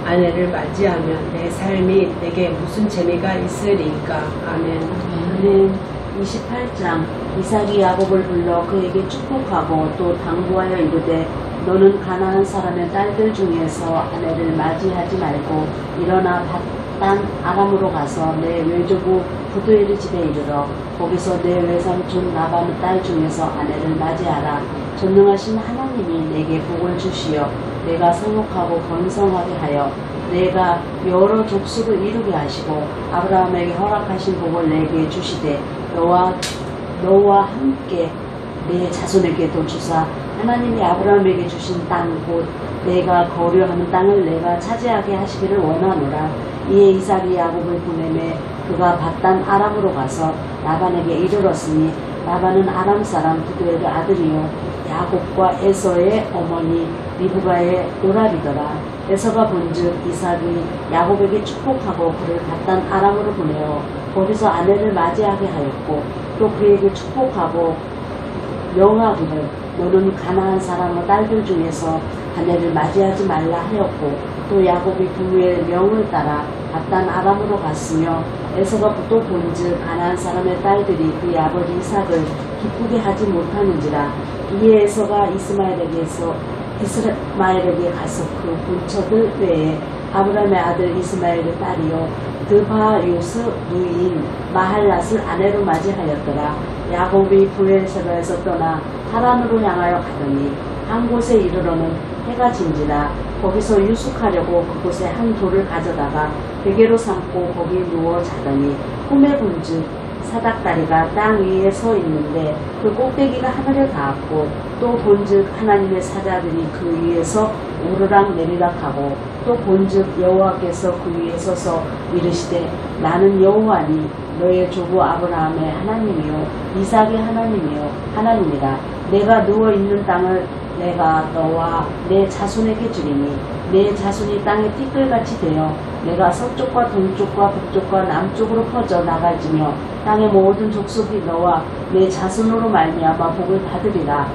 아내를 맞이하면 내 삶이 내게 무슨 재미가 있으리까. 아멘. 28장 이삭이 야곱을 불러 그에게 축복하고 또 당부하여 이르되 너는 가나안 사람의 딸들 중에서 아내를 맞이하지 말고 일어나 단 아람으로 가서 내 외조부 부두엘 집에 이르러 거기서 내 외삼촌 라반의 딸 중에서 아내를 맞이하라. 전능하신 하나님이 내게 복을 주시어 내가 성록하고 번성하게 하여 내가 여러 족속을 이루게 하시고 아브라함에게 허락하신 복을 내게 주시되 너와 함께 내 자손에게도 주사 하나님이 아브라함에게 주신 땅 곧 내가 거류하는 땅을 내가 차지하게 하시기를 원하노라. 이에 이삭이 야곱을 보내매 그가 밧단 아람으로 가서 라반에게 이르렀으니 라반은 아람 사람 부두엘의 아들이요 야곱과 에서의 어머니 리브가의 오라비더라. 에서가 본즉 이삭이 야곱에게 축복하고 그를 밧단 아람으로 보내어 거기서 아내를 맞이하게 하였고 또 그에게 축복하고 명하기를 너는 가나안 사람의 딸들 중에서 아내를 맞이하지 말라 하였고 또 야곱이 부부의 명을 따라 밧단 아람으로 갔으며 에서가 또 본즉 가나안 사람의 딸들이 그의 아버지 이삭을 기쁘게 하지 못하는지라. 이에 에서가 이스마엘에게 가서 그 본처들 외에 아브라함의 아들 이스마엘의 딸이요 드바요스 누이인 마할랏을 아내로 맞이하였더라. 야곱이 브엘세바에서 떠나 하란으로 향하여 가더니 한 곳에 이르러는 해가 진지라. 거기서 유숙하려고 그곳에 한 돌을 가져다가 베개로 삼고 거기 누워 자더니 꿈에 본즉 사닥다리가 땅 위에 서 있는데 그 꼭대기가 하늘에 닿았고 또 본즉 하나님의 사자들이 그 위에서 오르락 내리락 하고 또 본즉 여호와께서 그 위에 서서 이르시되 나는 여호와니 너의 조부 아브라함의 하나님이요 이삭의 하나님이라. 내가 누워있는 땅을 내가 너와 내 자손에게 주리니 내 자손이 땅의 티끌같이 되어 내가 서쪽과 동쪽과 북쪽과 남쪽으로 퍼져 나갈지며 땅의 모든 족속이 너와 내 자손으로 말미암아 복을 받으리라.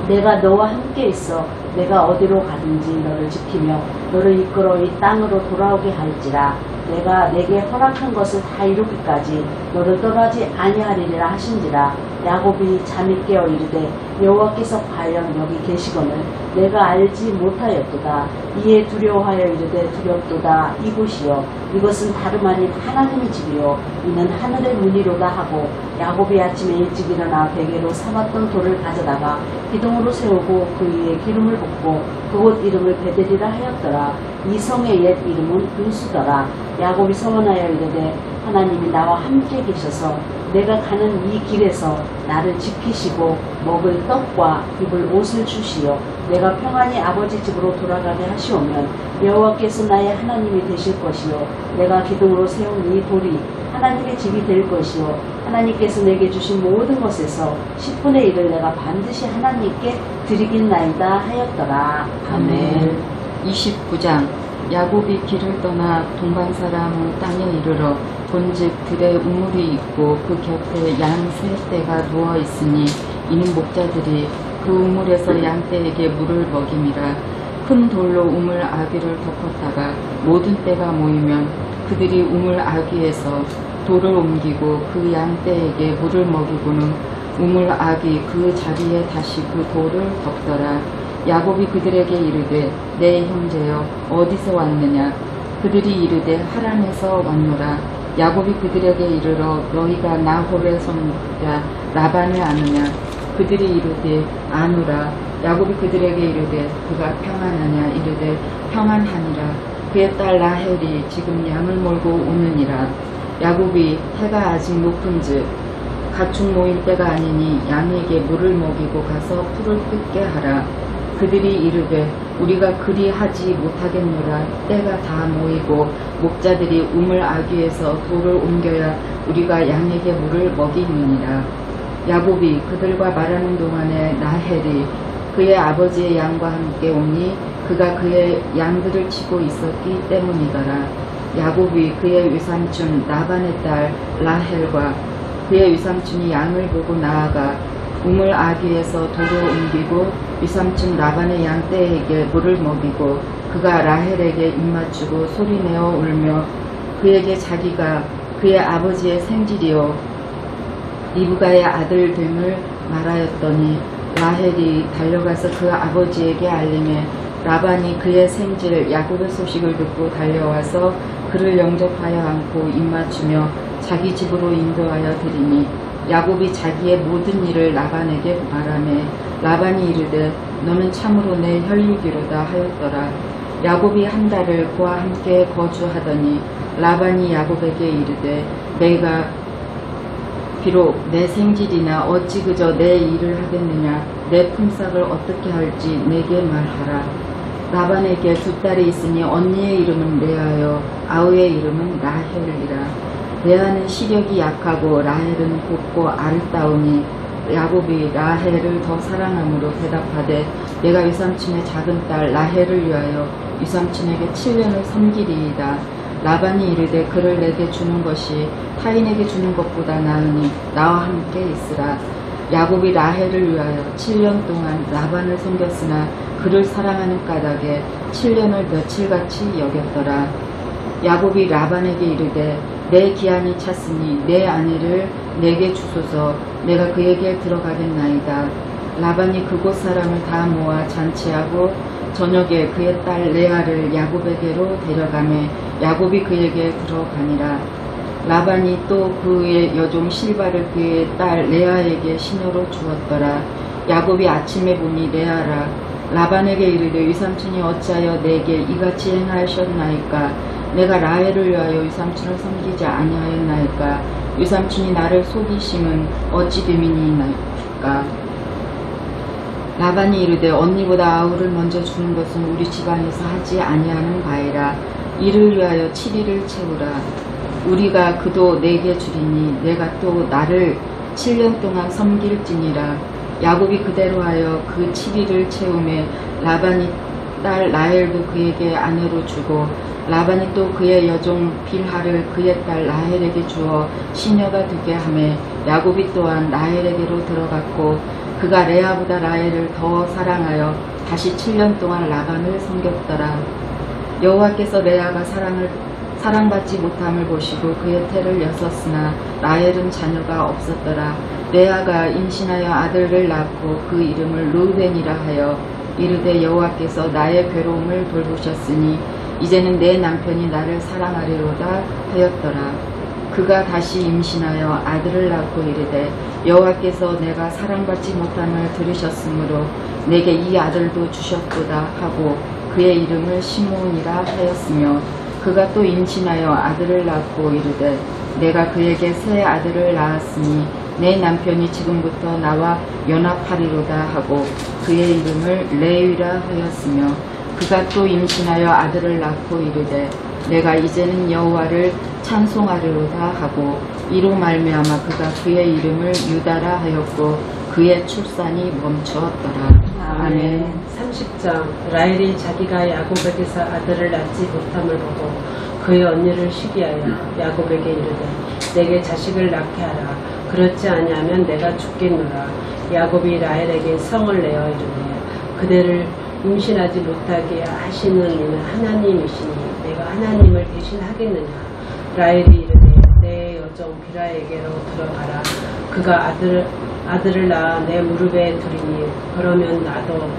내가 너와 함께 있어 내가 어디로 가든지 너를 지키며 너를 이끌어 이 땅으로 돌아오게 할지라. 내가 내게 허락한 것을 다 이루기까지 너를 떠나지 아니하리라 하신지라. 야곱이 잠이 깨어 이르되 여호와께서 과연 여기 계시거늘 내가 알지 못하였도다. 이에 두려워하여 이르되 두렵도다. 이곳이여 이것은 다름 아닌 하나님의 집이요 이는 하늘의 문이로다 하고 야곱이 아침에 일찍 일어나 베개로 삼았던 돌을 가져다가 기둥으로 세우고 그 위에 기름을 붓고 그곳 이름을 베델이라 하였더라. 이 성의 옛 이름은 루스더라. 야곱이 서원하여 이르되 하나님이 나와 함께 계셔서 내가 가는 이 길에서 나를 지키시고 먹을 떡과 입을 옷을 주시어 내가 평안히 아버지 집으로 돌아가게 하시오면 여호와께서 나의 하나님이 되실 것이요 내가 기둥으로 세운 이 돌이 하나님의 집이 될 것이요 하나님께서 내게 주신 모든 것에서 10분의 1을 내가 반드시 하나님께 드리겠나이다 하였더라. 아멘. 29장 야곱이 길을 떠나 동방 사람의 땅에 이르러 본즉 들에 우물이 있고 그 곁에 양 세 떼가 누워 있으니 이는 목자들이 그 우물에서 양떼에게 물을 먹임이라. 큰 돌로 우물 아귀를 덮었다가 모든 떼가 모이면 그들이 우물 아귀에서 돌을 옮기고 그 양떼에게 물을 먹이고는 우물 악이 그 자리에 다시 그 돌을 덮더라. 야곱이 그들에게 이르되 내 형제여 어디서 왔느냐. 그들이 이르되 하란에서 왔노라. 야곱이 그들에게 이르러 너희가 나홀의 손자 라반을 아느냐. 그들이 이르되 아노라. 야곱이 그들에게 이르되 그가 평안하냐. 이르되 평안하니라. 그의 딸 라헬이 지금 양을 몰고 오느니라. 야곱이 해가 아직 높은즉 가축 모일 때가 아니니 양에게 물을 먹이고 가서 풀을 뜯게 하라. 그들이 이르되 우리가 그리 하지 못하겠노라. 때가 다 모이고 목자들이 우물 아귀에서 돌을 옮겨야 우리가 양에게 물을 먹이느니라. 야곱이 그들과 말하는 동안에 라헬이 그의 아버지의 양과 함께 오니 그가 그의 양들을 치고 있었기 때문이더라. 야곱이 그의 외삼촌 라반의 딸 라헬과 그의 외삼촌이 양을 보고 나아가 우물 아귀에서 돌을 옮기고 외삼촌 라반의 양떼에게 물을 먹이고 그가 라헬에게 입맞추고 소리내어 울며 그에게 자기가 그의 아버지의 생질이요 리브가의 아들 됨을 말하였더니 라헬이 달려가서 그 아버지에게 알림해 라반이 그의 생질 야곱의 소식을 듣고 달려와서 그를 영접하여 안고 입맞추며 자기 집으로 인도하여 드리니 야곱이 자기의 모든 일을 라반에게 말하매 라반이 이르되 너는 참으로 내 혈육이로다 하였더라. 야곱이 한 달을 그와 함께 거주하더니 라반이 야곱에게 이르되 내가 비록 내 생질이나 어찌 그저 내 일을 하겠느냐. 내 품삯을 어떻게 할지 내게 말하라. 라반에게 두 딸이 있으니 언니의 이름은 레아요 아우의 이름은 라헬이라. 레아는 시력이 약하고 라헬은 곱고 아름다우니 야곱이 라헬을 더 사랑함으로 대답하되 내가 외삼촌의 작은 딸 라헬을 위하여 외삼촌에게 7년을 섬기리이다. 라반이 이르되 그를 내게 주는 것이 타인에게 주는 것보다 나으니 나와 함께 있으라. 야곱이 라헬을 위하여 7년 동안 라반을 섬겼으나 그를 사랑하는 까닭에 7년을 며칠같이 여겼더라. 야곱이 라반에게 이르되 내 기한이 찼으니 내 아내를 내게 주소서. 내가 그에게 들어가겠나이다. 라반이 그곳 사람을 다 모아 잔치하고 저녁에 그의 딸 레아를 야곱에게로 데려가매 야곱이 그에게 들어가니라. 라반이 또 그의 여종 실바를 그의 딸 레아에게 시녀로 주었더라. 야곱이 아침에 보니 레아라. 라반에게 이르되 외삼촌이 어찌하여 내게 이같이 행하셨나이까. 내가 라헬을 위하여 외삼촌을 섬기지 아니하였나이까. 외삼촌이 나를 속이심은 어찌 됨이니이까. 라반이 이르되 언니보다 아우를 먼저 주는 것은 우리 집안에서 하지 아니하는 바이라. 이를 위하여 7일을 채우라. 우리가 그도 내게 주리니 내가 또 나를 7년 동안 섬길지니라. 야곱이 그대로 하여 그 7일을 채우매 라반이 딸 라헬도 그에게 아내로 주고 라반이 또 그의 여종 빌하를 그의 딸 라헬에게 주어 시녀가 되게 하매 야곱이 또한 라헬에게로 들어갔고 그가 레아보다 라헬을 더 사랑하여 다시 7년 동안 라반을 섬겼더라. 여호와께서 레아가 사랑받지 못함을 보시고 그의 태를 여섰으나 라헬은 자녀가 없었더라. 레아가 임신하여 아들을 낳고 그 이름을 르우벤이라 하여 이르되 여호와께서 나의 괴로움을 돌보셨으니 이제는 내 남편이 나를 사랑하리로다 하였더라. 그가 다시 임신하여 아들을 낳고 이르되 여호와께서 내가 사랑받지 못함을 들으셨으므로 내게 이 아들도 주셨도다 하고 그의 이름을 시므온이라 하였으며 그가 또 임신하여 아들을 낳고 이르되 내가 그에게 새 아들을 낳았으니 내 남편이 지금부터 나와 연합하리로다 하고 그의 이름을 레위라 하였으며 그가 또 임신하여 아들을 낳고 이르되 내가 이제는 여호와를 찬송하리로다 하고 이로 말미암아 그가 그의 이름을 유다라 하였고 그의 출산이 멈추었더라. 아멘. 30장 라헬이 자기가 야곱에게서 아들을 낳지 못함을 보고 그의 언니를 시기하여 야곱에게 이르되 내게 자식을 낳게 하라. 그렇지 아니하면 내가 죽겠노라. 야곱이 라헬에게 성을 내어 이르되 그대를 임신하지 못하게 하시는 이는 하나님이시니 내가 하나님을 대신하겠느냐. 라헬이 이르되 내 여종 빌하에게로 들어가라. 그가 아들을 낳아 내 무릎에 두리니 그러면 나도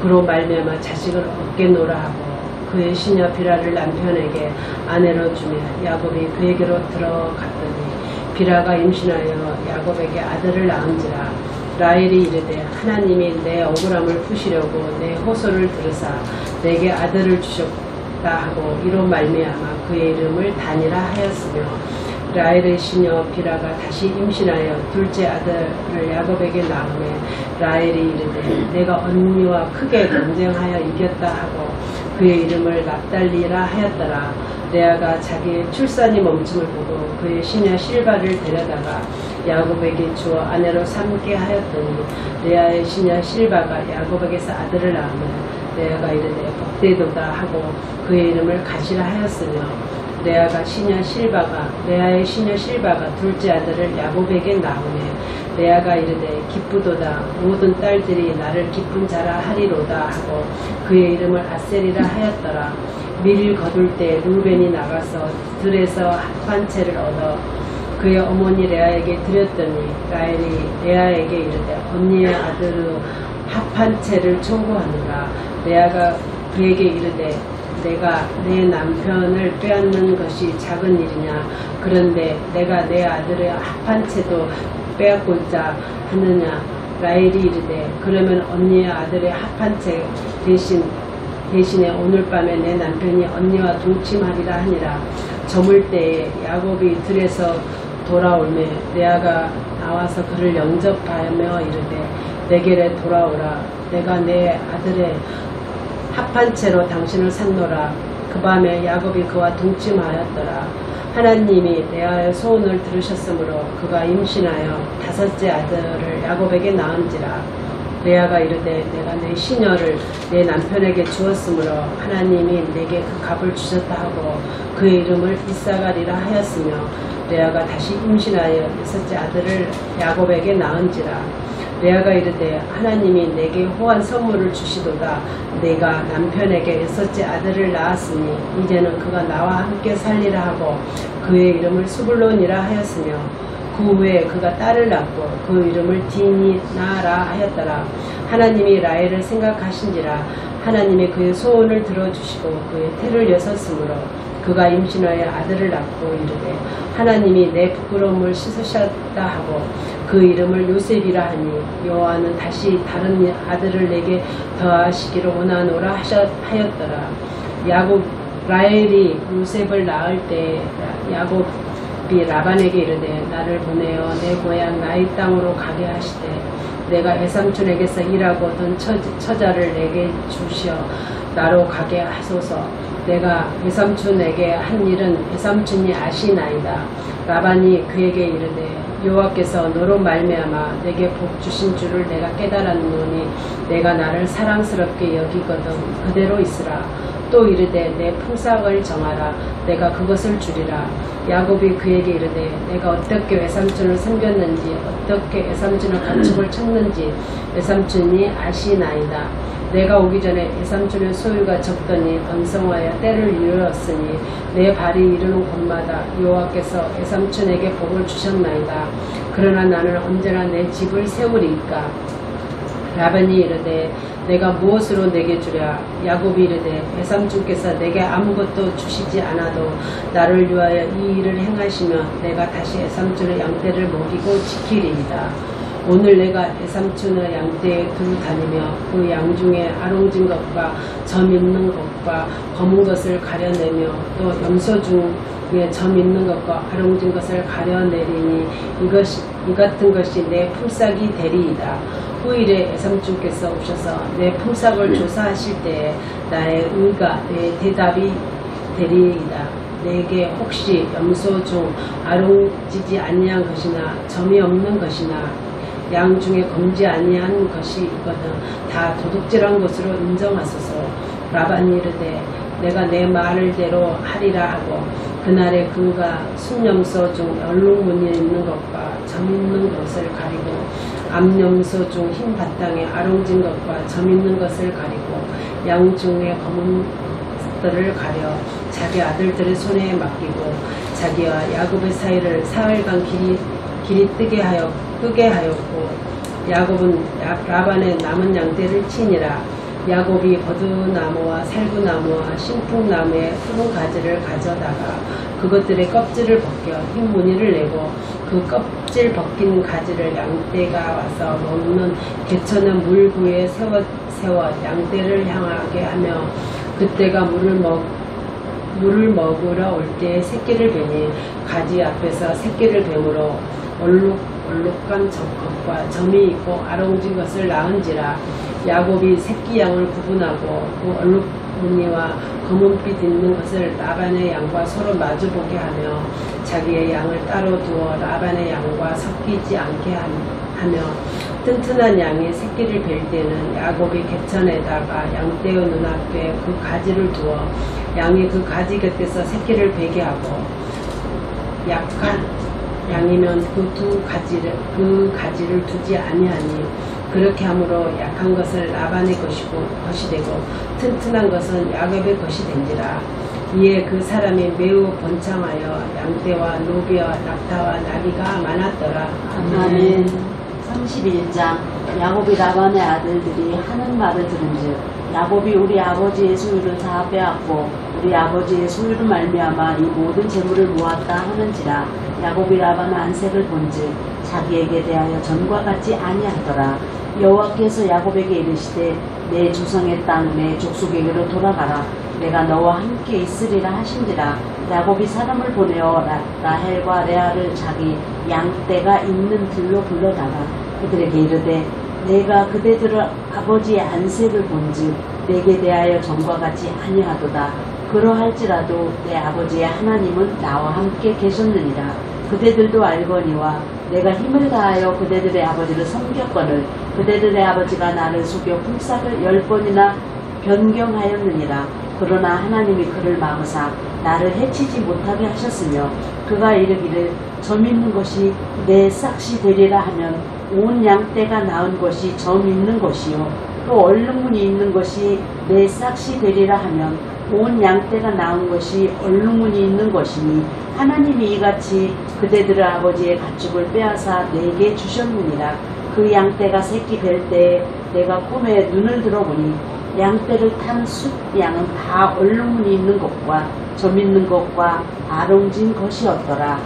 그로 말미암아 자식을 얻겠노라 하고 그의 시녀 비라를 남편에게 아내로 주며 야곱이 그에게로 들어갔더니 비라가 임신하여 야곱에게 아들을 낳은지라. 라헬이 이르되 하나님이 내 억울함을 푸시려고 내 호소를 들으사 내게 아들을 주셨다 하고 이로 말미암아 그의 이름을 다니라 하였으며 라헬의 시녀 비라가 다시 임신하여 둘째 아들을 야곱에게 낳으매 라헬이 이르되 내가 언니와 크게 경쟁하여 이겼다 하고 그의 이름을 납달리라 하였더라. 레아가 자기의 출산이 멈춤을 보고 그의 시녀 실바를 데려다가 야곱에게 주어 아내로 삼게 하였더니 레아의 시녀 실바가 야곱에게서 아들을 낳으며 레아가 이르되 복되도다 하고 그의 이름을 가시라 하였으며 레아의 시녀 실바가 둘째 아들을 야곱에게 낳으며 레아가 이르되 기쁘도다 모든 딸들이 나를 기쁜 자라 하리로다 하고 그의 이름을 아셀이라 하였더라. 밀을 거둘 때 루벤이 나가서 들에서 한 채를 얻어 그의 어머니 레아에게 드렸더니 라헬이 레아에게 이르되 언니의 아들의 합한 채를 청구하느라. 레아가 그에게 이르되 내가 내 남편을 빼앗는 것이 작은 일이냐. 그런데 내가 내 아들의 합한 채도 빼앗고자 하느냐. 라헬이 이르되 그러면 언니의 아들의 합한 채 대신에 오늘 밤에 내 남편이 언니와 동침하리라 하니라. 저물 때에 야곱이 들에서 돌아오매 레아가 나와서 그를 영접하며 이르되 내게로 돌아오라. 내가 내 아들의 합한 채로 당신을 샀노라. 그 밤에 야곱이 그와 동침하였더라. 하나님이 레아의 소원을 들으셨으므로 그가 임신하여 다섯째 아들을 야곱에게 낳은지라. 레아가 이르되 내가 내 시녀를 내 남편에게 주었으므로 하나님이 내게 그 값을 주셨다 하고 그의 이름을 이사가리라 하였으며 레아가 다시 임신하여 여섯째 아들을 야곱에게 낳은지라. 레아가 이르되 하나님이 내게 호한 선물을 주시도다. 내가 남편에게 여섯째 아들을 낳았으니 이제는 그가 나와 함께 살리라 하고 그의 이름을 스불론이라 하였으며 그 후에 그가 딸을 낳고 그 이름을 디나라 하였더라. 하나님이 라헬을 생각하신지라. 하나님이 그의 소원을 들어주시고 그의 태를 여섰으므로 그가 임신하여 아들을 낳고 이르되 하나님이 내 부끄러움을 씻으셨다 하고 그 이름을 요셉이라 하니 여호와는 다시 다른 아들을 내게 더하시기를 원하노라 하였더라. 라헬이 요셉을 낳을 때 야곱이 라반에게 이르되 나를 보내어 내 고향 나의 땅으로 가게 하시되 내가 외삼촌에게서 일하고 얻은 처자를 내게 주시어 나로 가게 하소서. 내가 외삼촌에게 한 일은 외삼촌이 아시나이다. 라반이 그에게 이르되 여호와께서 너로 말미암아 내게 복 주신 줄을 내가 깨달았노니 내가 나를 사랑스럽게 여기거든 그대로 있으라. 또 이르되 내 품삯을 정하라. 내가 그것을 주리라. 야곱이 그에게 이르되 내가 어떻게 외삼촌을 섬겼는지 어떻게 외삼촌의 가축을 쳤는지 외삼촌이 아시나이다. 내가 오기 전에 외삼촌의 소유가 적더니 번성하여 때를 이루었으니 내 발이 이르는 곳마다 여호와께서 외삼촌에게 복을 주셨나이다. 그러나 나는 언제나 내 집을 세우리이까. 라반이 이르되 내가 무엇으로 내게 주랴. 야곱이 이르되 외삼촌께서 내게 아무것도 주시지 않아도 나를 위하여 이 일을 행하시면 내가 다시 외삼촌의 양떼를 먹이고 지키리이다. 오늘 내가 외삼촌의 양떼에 두루 다니며 그 양 중에 아롱진 것과 점 있는 것과 검은 것을 가려내며 또 염소 중에 점 있는 것과 아롱진 것을 가려내리니 이 같은 것이 내 품삯이 되리이다. 후일에 외삼촌께서 오셔서 내 품삯을 조사하실 때에 나의 의가 내 대답이 되리이다. 내게 혹시 염소 중 아롱지지 아니한 것이나 점이 없는 것이나 양 중에 검지 아니한 것이 있거든 다 도둑질한 것으로 인정하소서. 라반이 이르되 내가 내 말대로 하리라 하고 그날에 그가 순염소 중 얼룩무늬 있는 것과 점 있는 것을 가리고 암염소 중 흰 바탕에 아롱진 것과 점 있는 것을 가리고 양 중에 검은 것들을 가려 자기 아들들의 손에 맡기고 자기와 야곱의 사이를 사흘간 길이 뜨게 하였고 야곱은 라반의 남은 양떼를 치니라. 야곱이 버드나무와 살구나무와 신풍나무의 푸른 가지를 가져다가 그것들의 껍질을 벗겨 흰 무늬를 내고 그 껍질 벗긴 가지를 양떼가 와서 먹는 개천의 물구에 세워 양떼를 향하게 하며 그때가 물을 먹으러 올 때 새끼를 베니 가지 앞에서 새끼를 뱀으로 얼룩한 것과 점이 있고 아롱진 것을 낳은지라. 야곱이 새끼 양을 구분하고 그 얼룩무늬와 검은빛 있는 것을 라반의 양과 서로 마주보게 하며 자기의 양을 따로 두어 라반의 양과 섞이지 않게 하며 튼튼한 양이 새끼를 뵐 때는 야곱이 개천에다가 양떼의 눈앞에 그 가지를 두어 양이 그 가지 곁에서 새끼를 베게 하고 약한 양이면 그 가지를 두지 아니하니 그렇게 함으로 약한 것은 라반의 것이 되고 튼튼한 것은 야곱의 것이 된지라. 이에 그 사람이 매우 번창하여 양떼와 노비와 낙타와 나귀가 많았더라. 아멘. 31장. 야곱이 라반의 아들들이 하는 말을 들은즉 야곱이 우리 아버지의 소유를 다 빼앗고 우리 아버지의 소유를 말미암아 이 모든 재물을 모았다 하는지라. 야곱이 라반의 안색을 본즉 자기에게 대하여 전과 같지 아니하더라. 여호와께서 야곱에게 이르시되 내 조상의 땅 내 족속에게로 돌아가라. 내가 너와 함께 있으리라 하신지라. 야곱이 사람을 보내어 라헬과 레아를 자기 양떼가 있는 들로 불러다가 그들에게 이르되 내가 그대들의 아버지의 안색을 본즉 내게 대하여 전과 같지 아니하도다. 그러할지라도 내 아버지의 하나님은 나와 함께 계셨느니라. 그대들도 알거니와 내가 힘을 다하여 그대들의 아버지를 섬겼거늘 그대들의 아버지가 나를 속여 품삯을 10번이나 변경하였느니라. 그러나 하나님이 그를 막으사 나를 해치지 못하게 하셨으며 그가 이르기를 점 있는 것이 내 싹시 되리라 하면 온 양떼가 낳은 것이 점 있는 것이요 또 얼룩무늬 있는 것이 내 싹시 되리라 하면 온 양떼가 낳은 것이 얼룩무늬 있는 것이니 하나님이 이같이 그대들의 아버지의 가축을 빼앗아 내게 주셨느니라. 그 양떼가 새끼 뵐 때에 내가 꿈에 눈을 들어보니 양떼를 탄 숫양은 다 얼룩무늬 있는 것과 점 있는 것과 아롱진 것이었더라.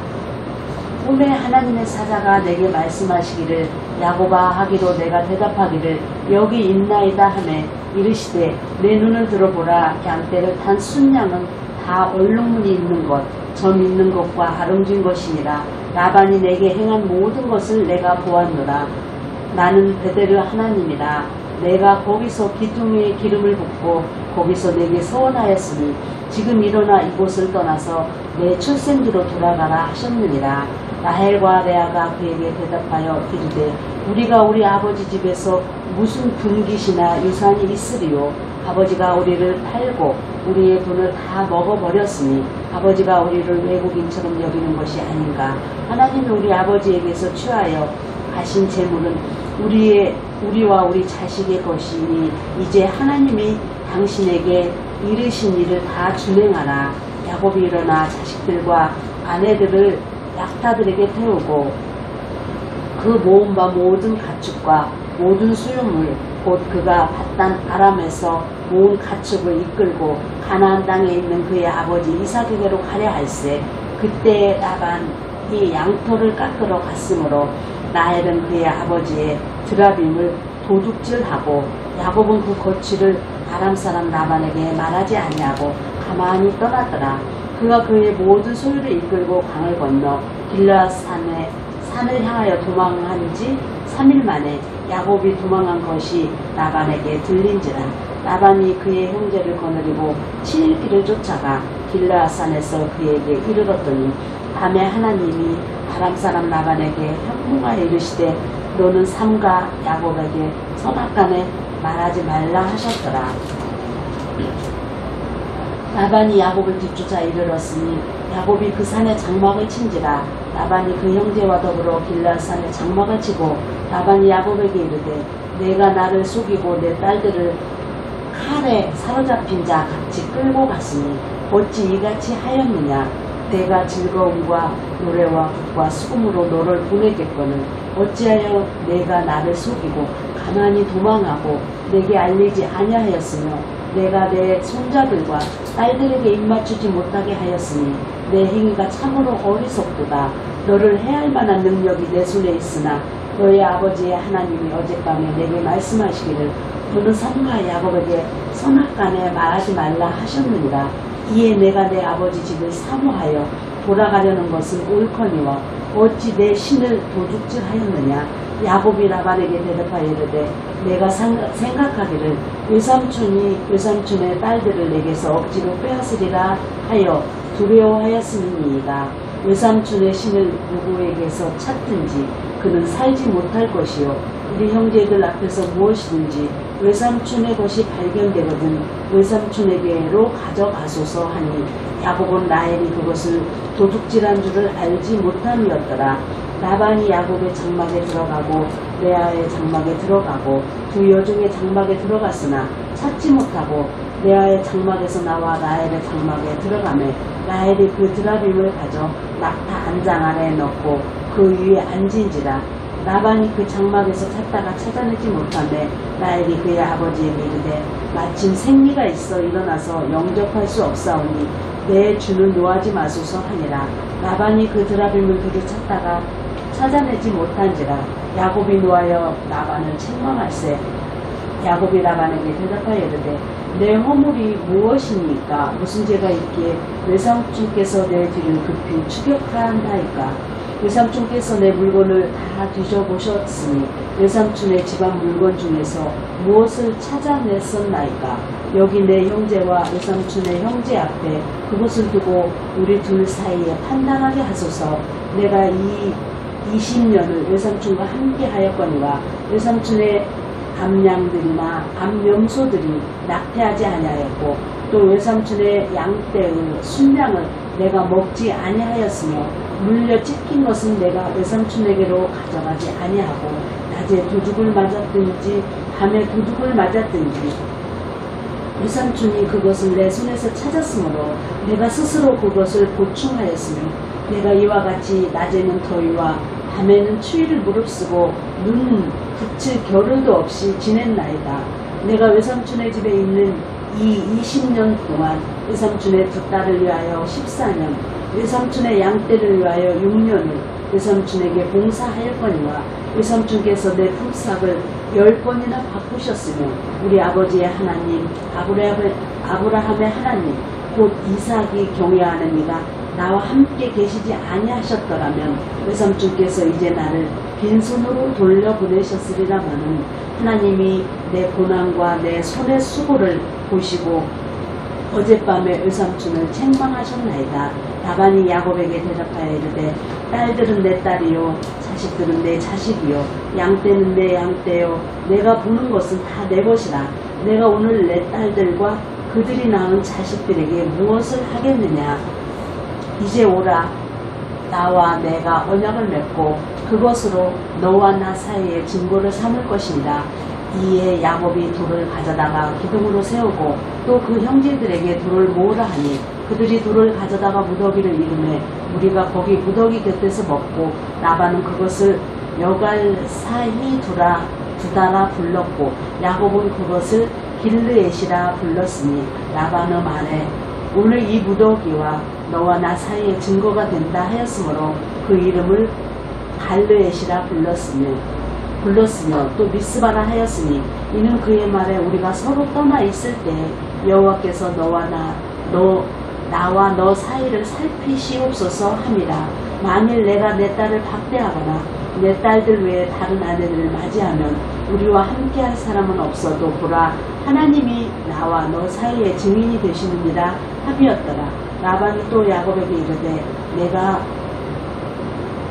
꿈에 하나님의 사자가 내게 말씀하시기를 야곱아 하기로 내가 대답하기를 여기 있나이다 하매 이르시되 내 눈을 들어보라. 양떼를 탄 숫양은 다 얼룩무늬 있는 것, 점 있는 것과 아롱진 것이니라. 라반이 내게 행한 모든 것을 내가 보았노라. 나는 베델의 하나님이라. 내가 거기서 기둥에 기름을 붓고 거기서 내게 서원하였으니 지금 일어나 이곳을 떠나서 내 출생지로 돌아가라 하셨느니라. 라헬과 레아가 그에게 대답하여 이르되 우리가 우리 아버지 집에서 무슨 분깃이나 유산이 있으리요. 아버지가 우리를 팔고 우리의 돈을 다 먹어버렸으니 아버지가 우리를 외국인처럼 여기는 것이 아닌가. 하나님이 우리 아버지에게서 취하여 가신 재물은 우리와 우리 자식의 것이니 이제 하나님이 당신에게 이르신 일을 다 준행하라. 야곱이 일어나 자식들과 아내들을 낙타들에게 태우고 그 모은 바 모든 가축과 모든 수용물 곧 그가 받단 아람에서 모은 가축을 이끌고 가나안 땅에 있는 그의 아버지 이삭에게로 가려 할세. 그때 라반이 양털을 깎으러 갔으므로 라헬은 그의 아버지의 드라빔을 도둑질하고 야곱은 그 거취를 아람 사람 라반에게 말하지 아니하고 가만히 떠났더라. 그가 그의 모든 소유를 이끌고 강을 건너 길르앗 산을 향하여 도망한 지 3일 만에 야곱이 도망한 것이 라반에게 들린지라. 라반이 그의 형제를 거느리고 7일 길을 쫓아가 길르앗 산에서 그에게 이르렀더니 밤에 하나님이 아람 사람 라반에게 현몽하여 이르시되 너는 삼가 야곱에게 선악간에 말하지 말라 하셨더라. 라반이 야곱을 뒤쫓아 이르렀으니 야곱이 그 산에 장막을 친지라. 라반이 그 형제와 더불어 길르앗 산에 장막을 치고 라반이 야곱에게 이르되 내가 나를 속이고 내 딸들을 칼에 사로잡힌 자 같이 끌고 갔으니 어찌 이같이 하였느냐. 내가 즐거움과 노래와 붓과 수금으로 너를 보내겠거늘 어찌하여 내가 나를 속이고 가만히 도망하고 내게 알리지 아니하였으며 내가 내 손자들과 딸들에게 입맞추지 못하게 하였으니 내 행위가 참으로 어리석도다. 너를 해할 만한 능력이 내 손에 있으나 너의 아버지의 하나님이 어젯밤에 내게 말씀하시기를 너는 삼가 야곱에게 선악간에 말하지 말라 하셨느니라. 이에 내가 내 아버지 집을 사모하여 돌아가려는 것은 옳거니와 어찌 내 신을 도둑질하였느냐. 야곱이 라반에게 대답하여 이르되 내가 생각하기를 외삼촌이 외삼촌의 딸들을 내게서 억지로 빼앗으리라 하여 두려워하였음이니이다. 외삼촌의 신을 누구에게서 찾든지 그는 살지 못할 것이요 우리 형제들 앞에서 무엇이든지 외삼촌의 것이 발견되거든 외삼촌에게로 가져가소서 하니 야곱은 라헬이 그것을 도둑질한 줄을 알지 못함이었더라. 라반이 야곱의 장막에 들어가고 레아의 장막에 들어가고 두 여종의 장막에 들어갔으나 찾지 못하고 레아의 장막에서 나와 라헬의 장막에 들어가매 라헬이 그 드라빔을 가져 낙타 안장 아래에 넣고 그 위에 앉은지라. 라반이 그 장막에서 찾다가 찾아내지 못하매 라헬이 그의 아버지에게 이르되 마침 생리가 있어 일어나서 영접할 수 없사오니 내 주는 노하지 마소서 하니라. 라반이 그 드라빔을 두루 찾다가 찾아내지 못한지라. 야곱이 노하여 라반을 책망할세. 야곱이 라반에게 대답하여 이르되 내 허물이 무엇이니까 무슨 죄가 있기에 외삼촌께서 내 뒤를 급히 추격한다이까. 외삼촌께서 내 물건을 다 뒤져보셨으니 외삼촌의 집안 물건 중에서 무엇을 찾아냈었나이까. 여기 내 형제와 외삼촌의 형제 앞에 그것을 두고 우리 둘 사이에 판단하게 하소서. 내가 이 20년을 외삼촌과 함께 하였거니와 외삼촌의 암양들이나 암염소들이 낙태하지 아니하였고 또 외삼촌의 양떼의 순양을 내가 먹지 아니하였으며 물려 찢긴 것은 내가 외삼촌에게로 가져가지 아니하고 낮에 도둑을 맞았든지 밤에 도둑을 맞았든지 외삼촌이 그것을 내 손에서 찾았으므로 내가 스스로 그것을 보충하였으며 내가 이와 같이 낮에는 더위와 밤에는 추위를 무릅쓰고 눈 붙일 겨를도 없이 지냈나이다. 내가 외삼촌의 집에 있는 이 20년 동안 외삼촌의 두 딸을 위하여 14년, 외삼촌의 양떼를 위하여 6년을 외삼촌에게 봉사하였거니와 외삼촌께서 내 품삯을 10번이나 바꾸셨으며 우리 아버지의 하나님 아브라함의 하나님 곧 이삭이 경외하는 이가 나와 함께 계시지 아니하셨더라면 외삼촌께서 이제 나를 빈손으로 돌려보내셨으리라마는 하나님이 내 고난과 내 손의 수고를 보시고 어젯밤에 외삼촌을 책망하셨나이다. 라반이 야곱에게 대답하여 이르되 딸들은 내 딸이요 자식들은 내 자식이요 양떼는 내 양떼요 내가 보는 것은 다 내 것이라. 내가 오늘 내 딸들과 그들이 낳은 자식들에게 무엇을 하겠느냐. 이제 오라. 나와 내가 언약을 맺고 그것으로 너와 나 사이에 증거를 삼을 것이니라. 이에 야곱이 돌을 가져다가 기둥으로 세우고 또 그 형제들에게 돌을 모으라 하니 그들이 돌을 가져다가 무더기를 이루매 우리가 거기 무더기 곁에서 먹고 라반은 그것을 여갈 사이 두다라 불렀고 야곱은 그것을 길르엣이라 불렀으니 라반은 말해 오늘 이 무더기와 너와 나 사이에 증거가 된다 하였으므로 그 이름을 갈르엣이라 불렀으며 또 미스바라 하였으니 이는 그의 말에 우리가 서로 떠나 있을 때 여호와께서 나와 너 사이를 살피시옵소서 함이라. 만일 내가 내 딸을 박대하거나 내 딸들 외에 다른 아내들을 맞이하면 우리와 함께할 사람은 없어도 보라 하나님이 나와 너 사이에 증인이 되시느니라 함이었더라. 라반이 또 야곱에게 이르되 내가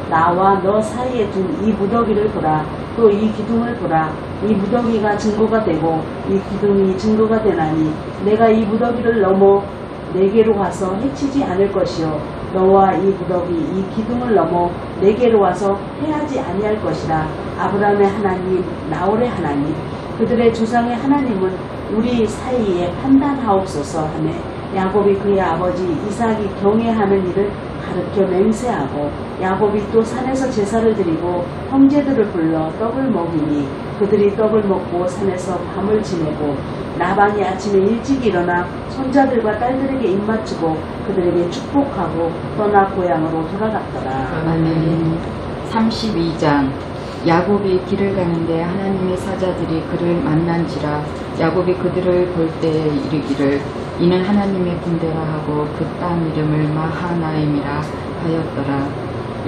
나와 너 사이에 둔 이 무더기를 보라. 또 이 기둥을 보라. 이 무더기가 증거가 되고 이 기둥이 증거가 되나니 내가 이 무더기를 넘어 내게로 와서 해치지 않을 것이요 너와 이 무더기 이 기둥을 넘어 내게로 와서 해하지 아니할 것이라. 아브라함의 하나님 나홀의 하나님 그들의 조상의 하나님은 우리 사이에 판단하옵소서 하매 야곱이 그의 아버지 이삭이 경외하는 일을 가르쳐 맹세하고 야곱이 또 산에서 제사를 드리고 형제들을 불러 떡을 먹이니 그들이 떡을 먹고 산에서 밤을 지내고 라반이 아침에 일찍 일어나 손자들과 딸들에게 입맞추고 그들에게 축복하고 떠나 고향으로 돌아갔더라. 아멘. 32장. 야곱이 길을 가는데 하나님의 사자들이 그를 만난지라. 야곱이 그들을 볼 때에 이르기를 이는 하나님의 군대라 하고 그 땅 이름을 마하나임이라 하였더라.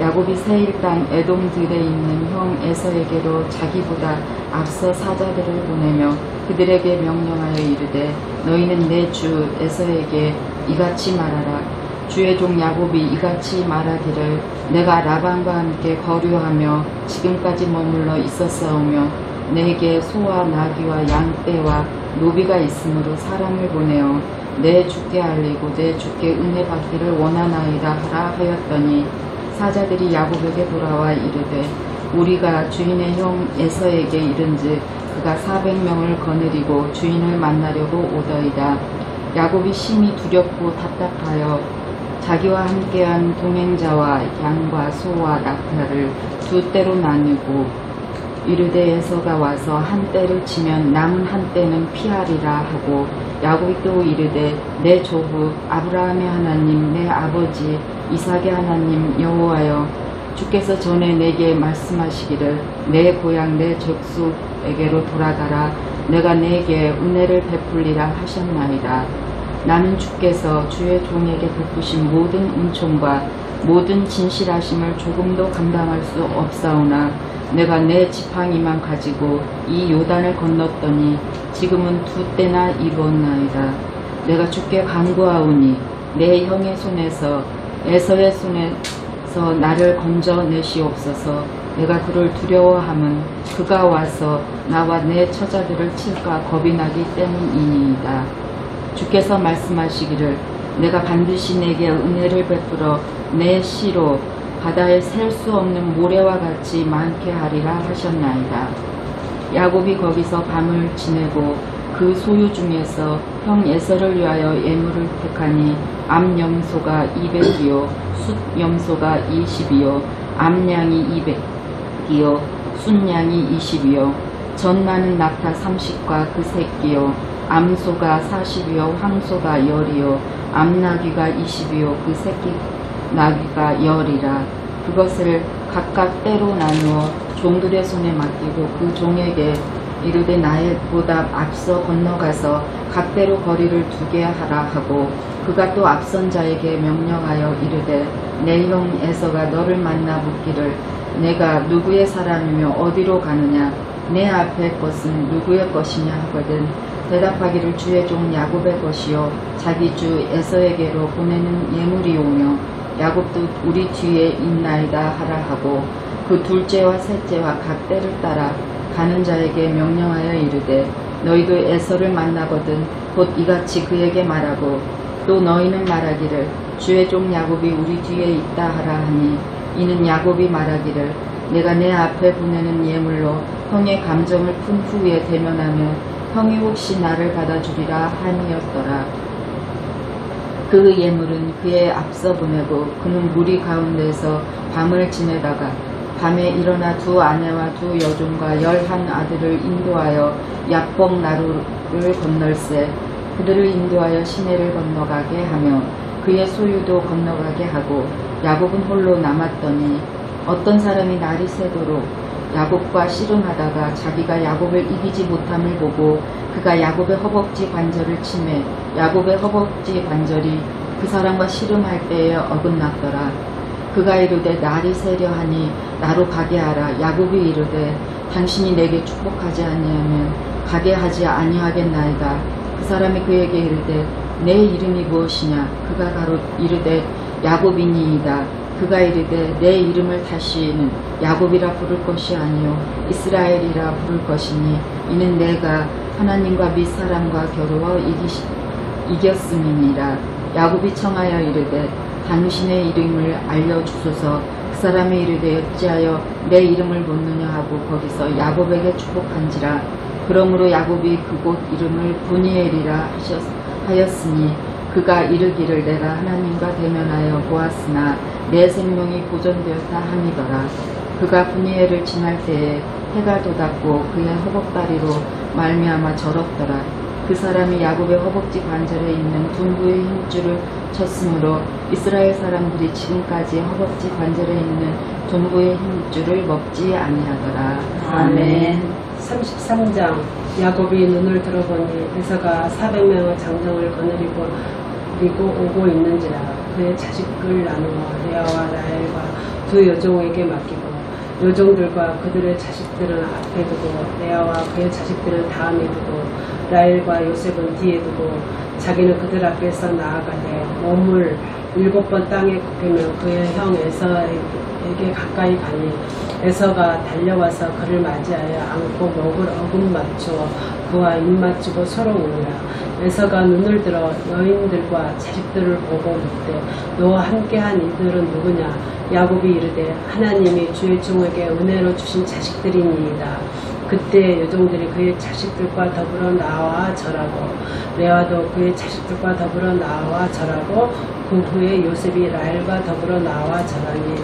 야곱이 세일 땅 에돔들에 있는 형 에서에게로 자기보다 앞서 사자들을 보내며 그들에게 명령하여 이르되 너희는 내 주 에서에게 이같이 말하라. 주의 종 야곱이 이같이 말하기를 내가 라반과 함께 거류하며 지금까지 머물러 있었사오며 내게 소와 나귀와 양떼와 노비가 있으므로 사람을 보내어 내 주께 알리고 내 주께 은혜 받기를 원하나이다 하라 하였더니 사자들이 야곱에게 돌아와 이르되 우리가 주인의 형 에서에게 이른즉 그가 400명을 거느리고 주인을 만나려고 오더이다. 야곱이 심히 두렵고 답답하여 자기와 함께한 동행자와 양과 소와 낙타를 두 떼로 나누고 이르되 에서가 와서 한 떼를 치면 남은 한 떼는 피하리라 하고 야곱이 또 이르되 내 조부 아브라함의 하나님 내 아버지 이삭의 하나님 여호와여 주께서 전에 내게 말씀하시기를 내 고향 내 족속에게로 돌아가라 내가 내게 은혜를 베풀리라 하셨나이다. 나는 주께서 주의 종에게 베푸신 모든 은총과 모든 진실하심을 조금도 감당할 수 없사오나 내가 내 지팡이만 가지고 이 요단을 건넜더니 지금은 두 때나 이루었나이다. 내가 주께 간구하오니 내 형의 손에서 에서의 손에서 나를 건져내시옵소서. 내가 그를 두려워함은 그가 와서 나와 내 처자들을 칠까 겁이 나기 때문이니이다. 주께서 말씀하시기를 내가 반드시 내게 은혜를 베풀어 내 씨로 바다에 셀 수 없는 모래와 같이 많게 하리라 하셨나이다. 야곱이 거기서 밤을 지내고 그 소유 중에서 형 에서를 위하여 예물을 택하니 암염소가 200이요 숫염소가 20이요 암양이 200이요 순양이 20이요 전 많은 낙타 30과 그 새끼요 암소가 40이요 황소가 10이요 암나귀가 20이요 그 새끼 나귀가 10이라. 그것을 각각 때로 나누어 종들의 손에 맡기고 그 종에게 이르되 나보다 앞서 건너가서 각대로 거리를 두게 하라 하고 그가 또 앞선 자에게 명령하여 이르되 내 형 에서가 너를 만나 묻기를 내가 누구의 사람이며 어디로 가느냐 내 앞에 것은 누구의 것이냐 하거든 대답하기를 주의 종 야곱의 것이요 자기 주 에서에게로 보내는 예물이오며 야곱도 우리 뒤에 있나이다 하라 하고 그 둘째와 셋째와 각 때를 따라 가는 자에게 명령하여 이르되 너희도 에서를 만나거든 곧 이같이 그에게 말하고 또 너희는 말하기를 주의 종 야곱이 우리 뒤에 있다 하라 하니 이는 야곱이 말하기를 내가 내 앞에 보내는 예물로 형의 감정을 푼 후에 대면하며 형이 혹시 나를 받아주리라 함이었더라. 그 예물은 그의 앞서 보내고 그는 무리 가운데서 밤을 지내다가 밤에 일어나 두 아내와 두 여종과 11 아들을 인도하여 야복 나루를 건널세 그들을 인도하여 시내를 건너가게 하며 그의 소유도 건너가게 하고 야곱은 홀로 남았더니 어떤 사람이 날이 새도록 야곱과 씨름하다가 자기가 야곱을 이기지 못함을 보고 그가 야곱의 허벅지 관절을 치매 야곱의 허벅지 관절이 그 사람과 씨름할 때에 어긋났더라. 그가 이르되 날이 새려 하니 나로 가게 하라. 야곱이 이르되 당신이 내게 축복하지 아니하면 가게 하지 아니하겠나이다. 그 사람이 그에게 이르되 내 이름이 무엇이냐. 그가 가로 이르되 야곱이니이다. 그가 이르되 내 이름을 다시는 야곱이라 부를 것이 아니요 이스라엘이라 부를 것이니 이는 내가 하나님과 및 사람과 겨루어 이겼음이니라. 야곱이 청하여 이르되 당신의 이름을 알려주소서. 그 사람이 이르되 어찌하여 내 이름을 묻느냐 하고 거기서 야곱에게 축복한지라. 그러므로 야곱이 그곳 이름을 브니엘이라 하였으니 그가 이르기를 내가 하나님과 대면하여 보았으나 내 생명이 보존되었다 함이더라. 그가 분이엘을 지날 때에 해가 돋았고 그의 허벅다리로 말미암아 절었더라. 그 사람이 야곱의 허벅지 관절에 있는 둔부의 힘줄을 쳤으므로 이스라엘 사람들이 지금까지 허벅지 관절에 있는 둔부의 힘줄을 먹지 아니하더라. 아멘. 33장. 야곱이 눈을 들어보니 에서가 400명의 장정을 거느리고 오고 있는지라. 그의 자식을 나누어 레아와 라헬과 두 여종에게 맡기고 여종들과 그들의 자식들은 앞에 두고 레아와 그의 자식들은 다음에 두고 라헬과 요셉은 뒤에 두고 자기는 그들 앞에서 나아가되 몸을 7번 땅에 굽히며 그의 형 에서에게 가까이 가니 에서가 달려와서 그를 맞이하여 안고 목을 어금맞추어 그와 입맞추고 서로 우느라. 에서가 눈을 들어 여인들과 자식들을 보고 묻되 너와 함께한 이들은 누구냐. 야곱이 이르되 하나님이 주의 종에게 은혜로 주신 자식들이니이다. 그때 여종들이 그의 자식들과 더불어 나와 절하고 레아도 그의 자식들과 더불어 나와 절하고 그 후에 요셉이 라헬과 더불어 나와 절하니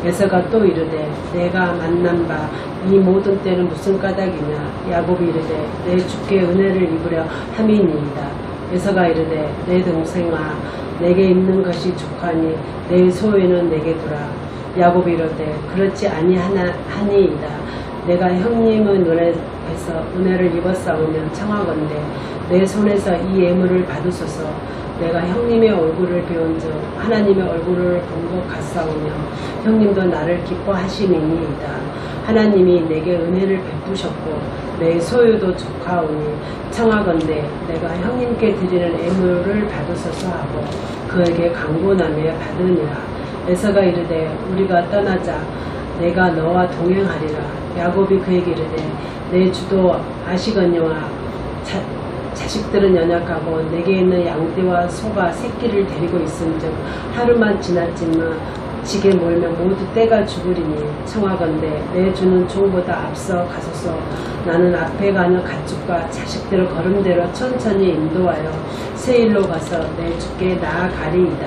에서가 또 이르되 내가 만난 바 이 모든 때는 무슨 까닭이냐. 야곱이 이르되 내 주께 은혜를 입으려 함이니이다. 에서가 이르되 내 동생아 내게 있는 것이 족하니 내 소유는 내게 두라. 야곱이 이르되 그렇지 아니하니이다. 내가 형님의 눈에서 은혜를 입었사오면 청하건대 내 손에서 이 예물을 받으소서. 내가 형님의 얼굴을 배운즉 하나님의 얼굴을 본 것 같사오며 형님도 나를 기뻐하시니이다. 하나님이 내게 은혜를 베푸셨고 내 소유도 족하오니 청하건대 내가 형님께 드리는 예물을 받으소서 하고 그에게 강권하며 받으니라. 에서가 이르되 우리가 떠나자. 내가 너와 동행하리라. 야곱이 그에게 이르되 내 주도 아시거니와 자식들은 연약하고 내게 있는 양떼와 소가 새끼를 데리고 있은즉 하루만 지났지만 지게 몰면 모두 떼가 죽으리니 청하건대 내 주는 종보다 앞서 가소서. 나는 앞에 가는 가축과 자식들을 걸음대로 천천히 인도하여 세일로 가서 내 주께 나아가리이다.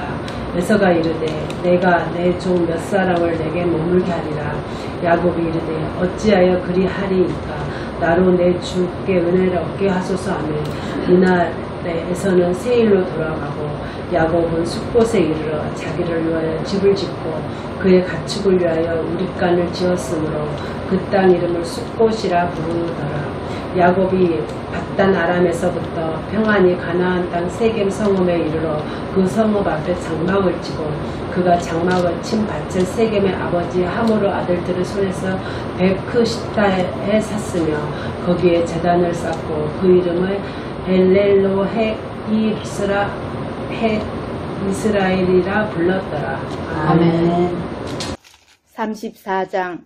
에서가 이르되 내가 내 종 몇 사람을 내게 머물게 하리라. 야곱이 이르되 어찌하여 그리하리이까. 나로 내 주께 은혜를 얻게 하소서 하며 이날에 에서는 세일로 돌아가고 야곱은 숫곳에 이르러 자기를 위하여 집을 짓고 그의 가축을 위하여 우릿간을 지었으므로 그 땅 이름을 숫곳이라 부르더라. 야곱이 밧단 아람에서부터 평안히 가나안 땅 세겜 성읍에 이르러 그 성읍 앞에 장막을 치고 그가 장막을 친 밭을 세겜의 아버지 하모르 아들들의 손에서 베크시타에 샀으며 거기에 제단을 쌓고 그 이름을 엘렐로 해 이스라엘이라 불렀더라. 아멘. 34장.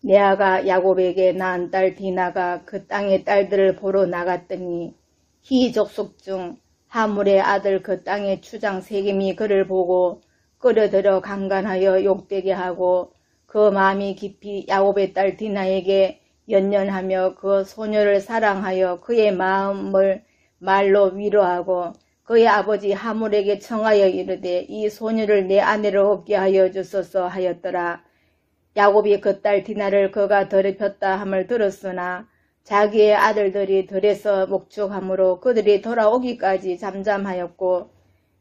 레아가 야곱에게 낳은 딸 디나가 그 땅의 딸들을 보러 나갔더니 히 족속 중 하물의 아들 그 땅의 추장 세겜이 그를 보고 끌어들여 강간하여 욕되게 하고 그 마음이 깊이 야곱의 딸 디나에게 연연하며 그 소녀를 사랑하여 그의 마음을 말로 위로하고 그의 아버지 하물에게 청하여 이르되 이 소녀를 내 아내로 얻게 하여 주소서 하였더라. 야곱이 그 딸 디나를 그가 더럽혔다 함을 들었으나 자기의 아들들이 들에서 목축함으로 그들이 돌아오기까지 잠잠하였고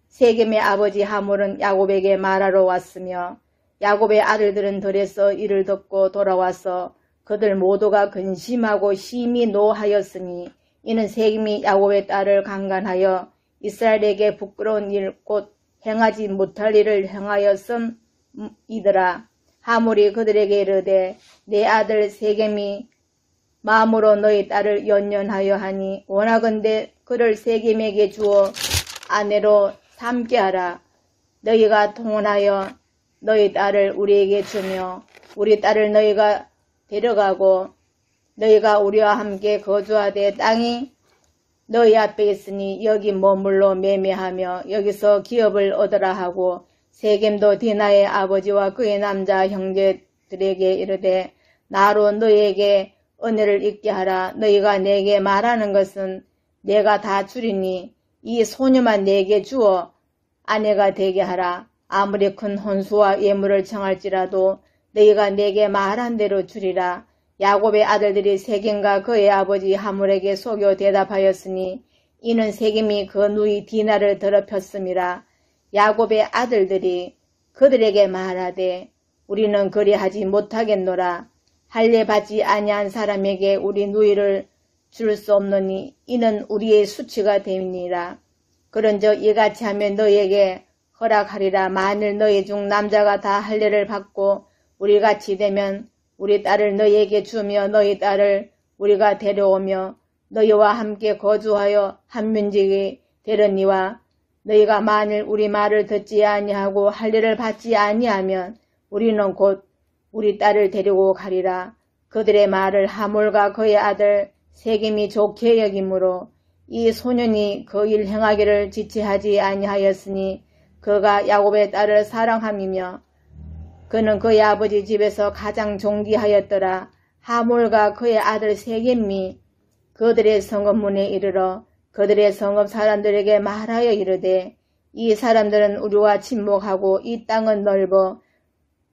세겜의 아버지 하물은 야곱에게 말하러 왔으며 야곱의 아들들은 들에서 이를 듣고 돌아와서 그들 모두가 근심하고 심히 노하였으니 이는 세겜이 야곱의 딸을 강간하여 이스라엘에게 부끄러운 일 곧 행하지 못할 일을 행하였음이더라. 하물이 그들에게 이르되 내 아들 세겜이 마음으로 너희 딸을 연연하여 하니 원하건대 그를 세겜에게 주어 아내로 삼게 하라. 너희가 통혼하여 너희 딸을 우리에게 주며 우리 딸을 너희가 데려가고 너희가 우리와 함께 거주하되 땅이 너희 앞에 있으니 여기 머물러 매매하며 여기서 기업을 얻으라 하고 세겜도 디나의 아버지와 그의 남자 형제들에게 이르되 나로 너희에게 은혜를 잊게 하라. 너희가 내게 말하는 것은 내가 다 주리니 이 소녀만 내게 주어 아내가 되게 하라. 아무리 큰 혼수와 예물을 청할지라도 너희가 내게 말한 대로 주리라. 야곱의 아들들이 세겜과 그의 아버지 하물에게 속여 대답하였으니 이는 세겜이 그 누이 디나를 더럽혔음이라. 야곱의 아들들이 그들에게 말하되 우리는 그리하지 못하겠노라. 할례 받지 아니한 사람에게 우리 누이를 줄 수 없느니 이는 우리의 수치가 됨이니라. 그런즉 이같이 하면 너희에게 허락하리라. 만일 너희 중 남자가 다 할례를 받고 우리같이 되면 우리 딸을 너희에게 주며 너희 딸을 우리가 데려오며 너희와 함께 거주하여 한 민족이 되려니와 너희가 만일 우리 말을 듣지 아니하고 할례를 받지 아니하면 우리는 곧 우리 딸을 데리고 가리라. 그들의 말을 하몰과 그의 아들 세겜이 좋게 여기므로 이 소년이 그 일 행하기를 지체하지 아니하였으니 그가 야곱의 딸을 사랑함이며 그는 그의 아버지 집에서 가장 존귀하였더라. 하몰과 그의 아들 세겜이 그들의 성읍문에 이르러 그들의 성읍 사람들에게 말하여 이르되 이 사람들은 우리와 친목하고 이 땅은 넓어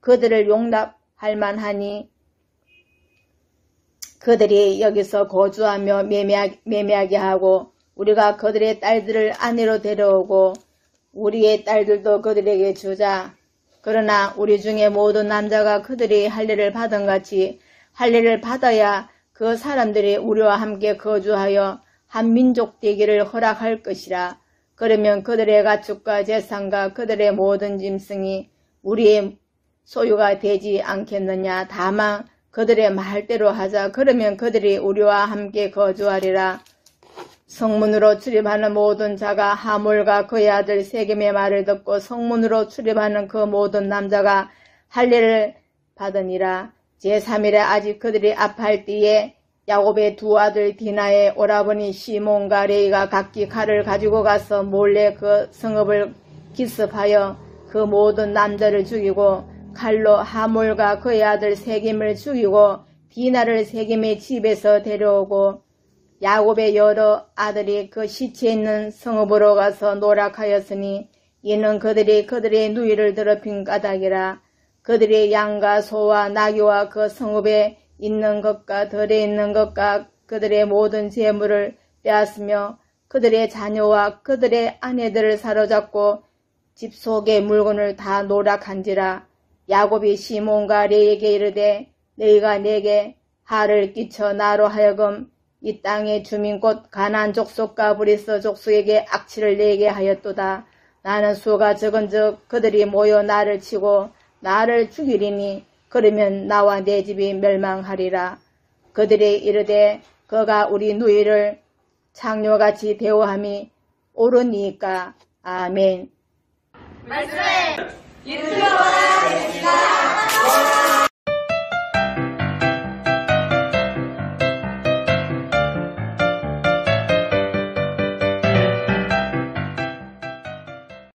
그들을 용납할 만하니 그들이 여기서 거주하며 매매하게 하고 우리가 그들의 딸들을 아내로 데려오고 우리의 딸들도 그들에게 주자. 그러나 우리 중에 모든 남자가 그들이 할례를 받은 같이 할례를 받아야 그 사람들이 우리와 함께 거주하여 한 민족 되기를 허락할 것이라. 그러면 그들의 가축과 재산과 그들의 모든 짐승이 우리의 소유가 되지 않겠느냐. 다만 그들의 말대로 하자. 그러면 그들이 우리와 함께 거주하리라. 성문으로 출입하는 모든 자가 하몰과 그의 아들 세겜의 말을 듣고 성문으로 출입하는 그 모든 남자가 할례를 받으니라. 제3일에 아직 그들이 앞할 때에 야곱의 두 아들 디나의 오라버니 시몬과 레이가 각기 칼을 가지고 가서 몰래 그 성읍을 기습하여 그 모든 남자를 죽이고 칼로 하몰과 그의 아들 세겜을 죽이고 디나를 세겜의 집에서 데려오고 야곱의 여러 아들이 그 시체 있는 성읍으로 가서 노락하였으니 이는 그들이 그들의 누이를 더럽힌 까닭이라. 그들의 양과 소와 나귀와 그 성읍에 있는 것과 덜에 있는 것과 그들의 모든 재물을 빼앗으며 그들의 자녀와 그들의 아내들을 사로잡고 집 속의 물건을 다 노락한지라. 야곱이 시몬과 레에게 이르되 너희가 내게 하를 끼쳐 나로 하여금 이 땅의 주민 곧 가나안 족속과 브리스 족속에게 악취를 내게 하였도다. 나는 수가 적은즉 그들이 모여 나를 치고 나를 죽이리니 그러면 나와 내 집이 멸망하리라. 그들이 이르되 그가 우리 누이를 창녀같이 대우함이 옳으니까. 아멘. 말씀에 기름부어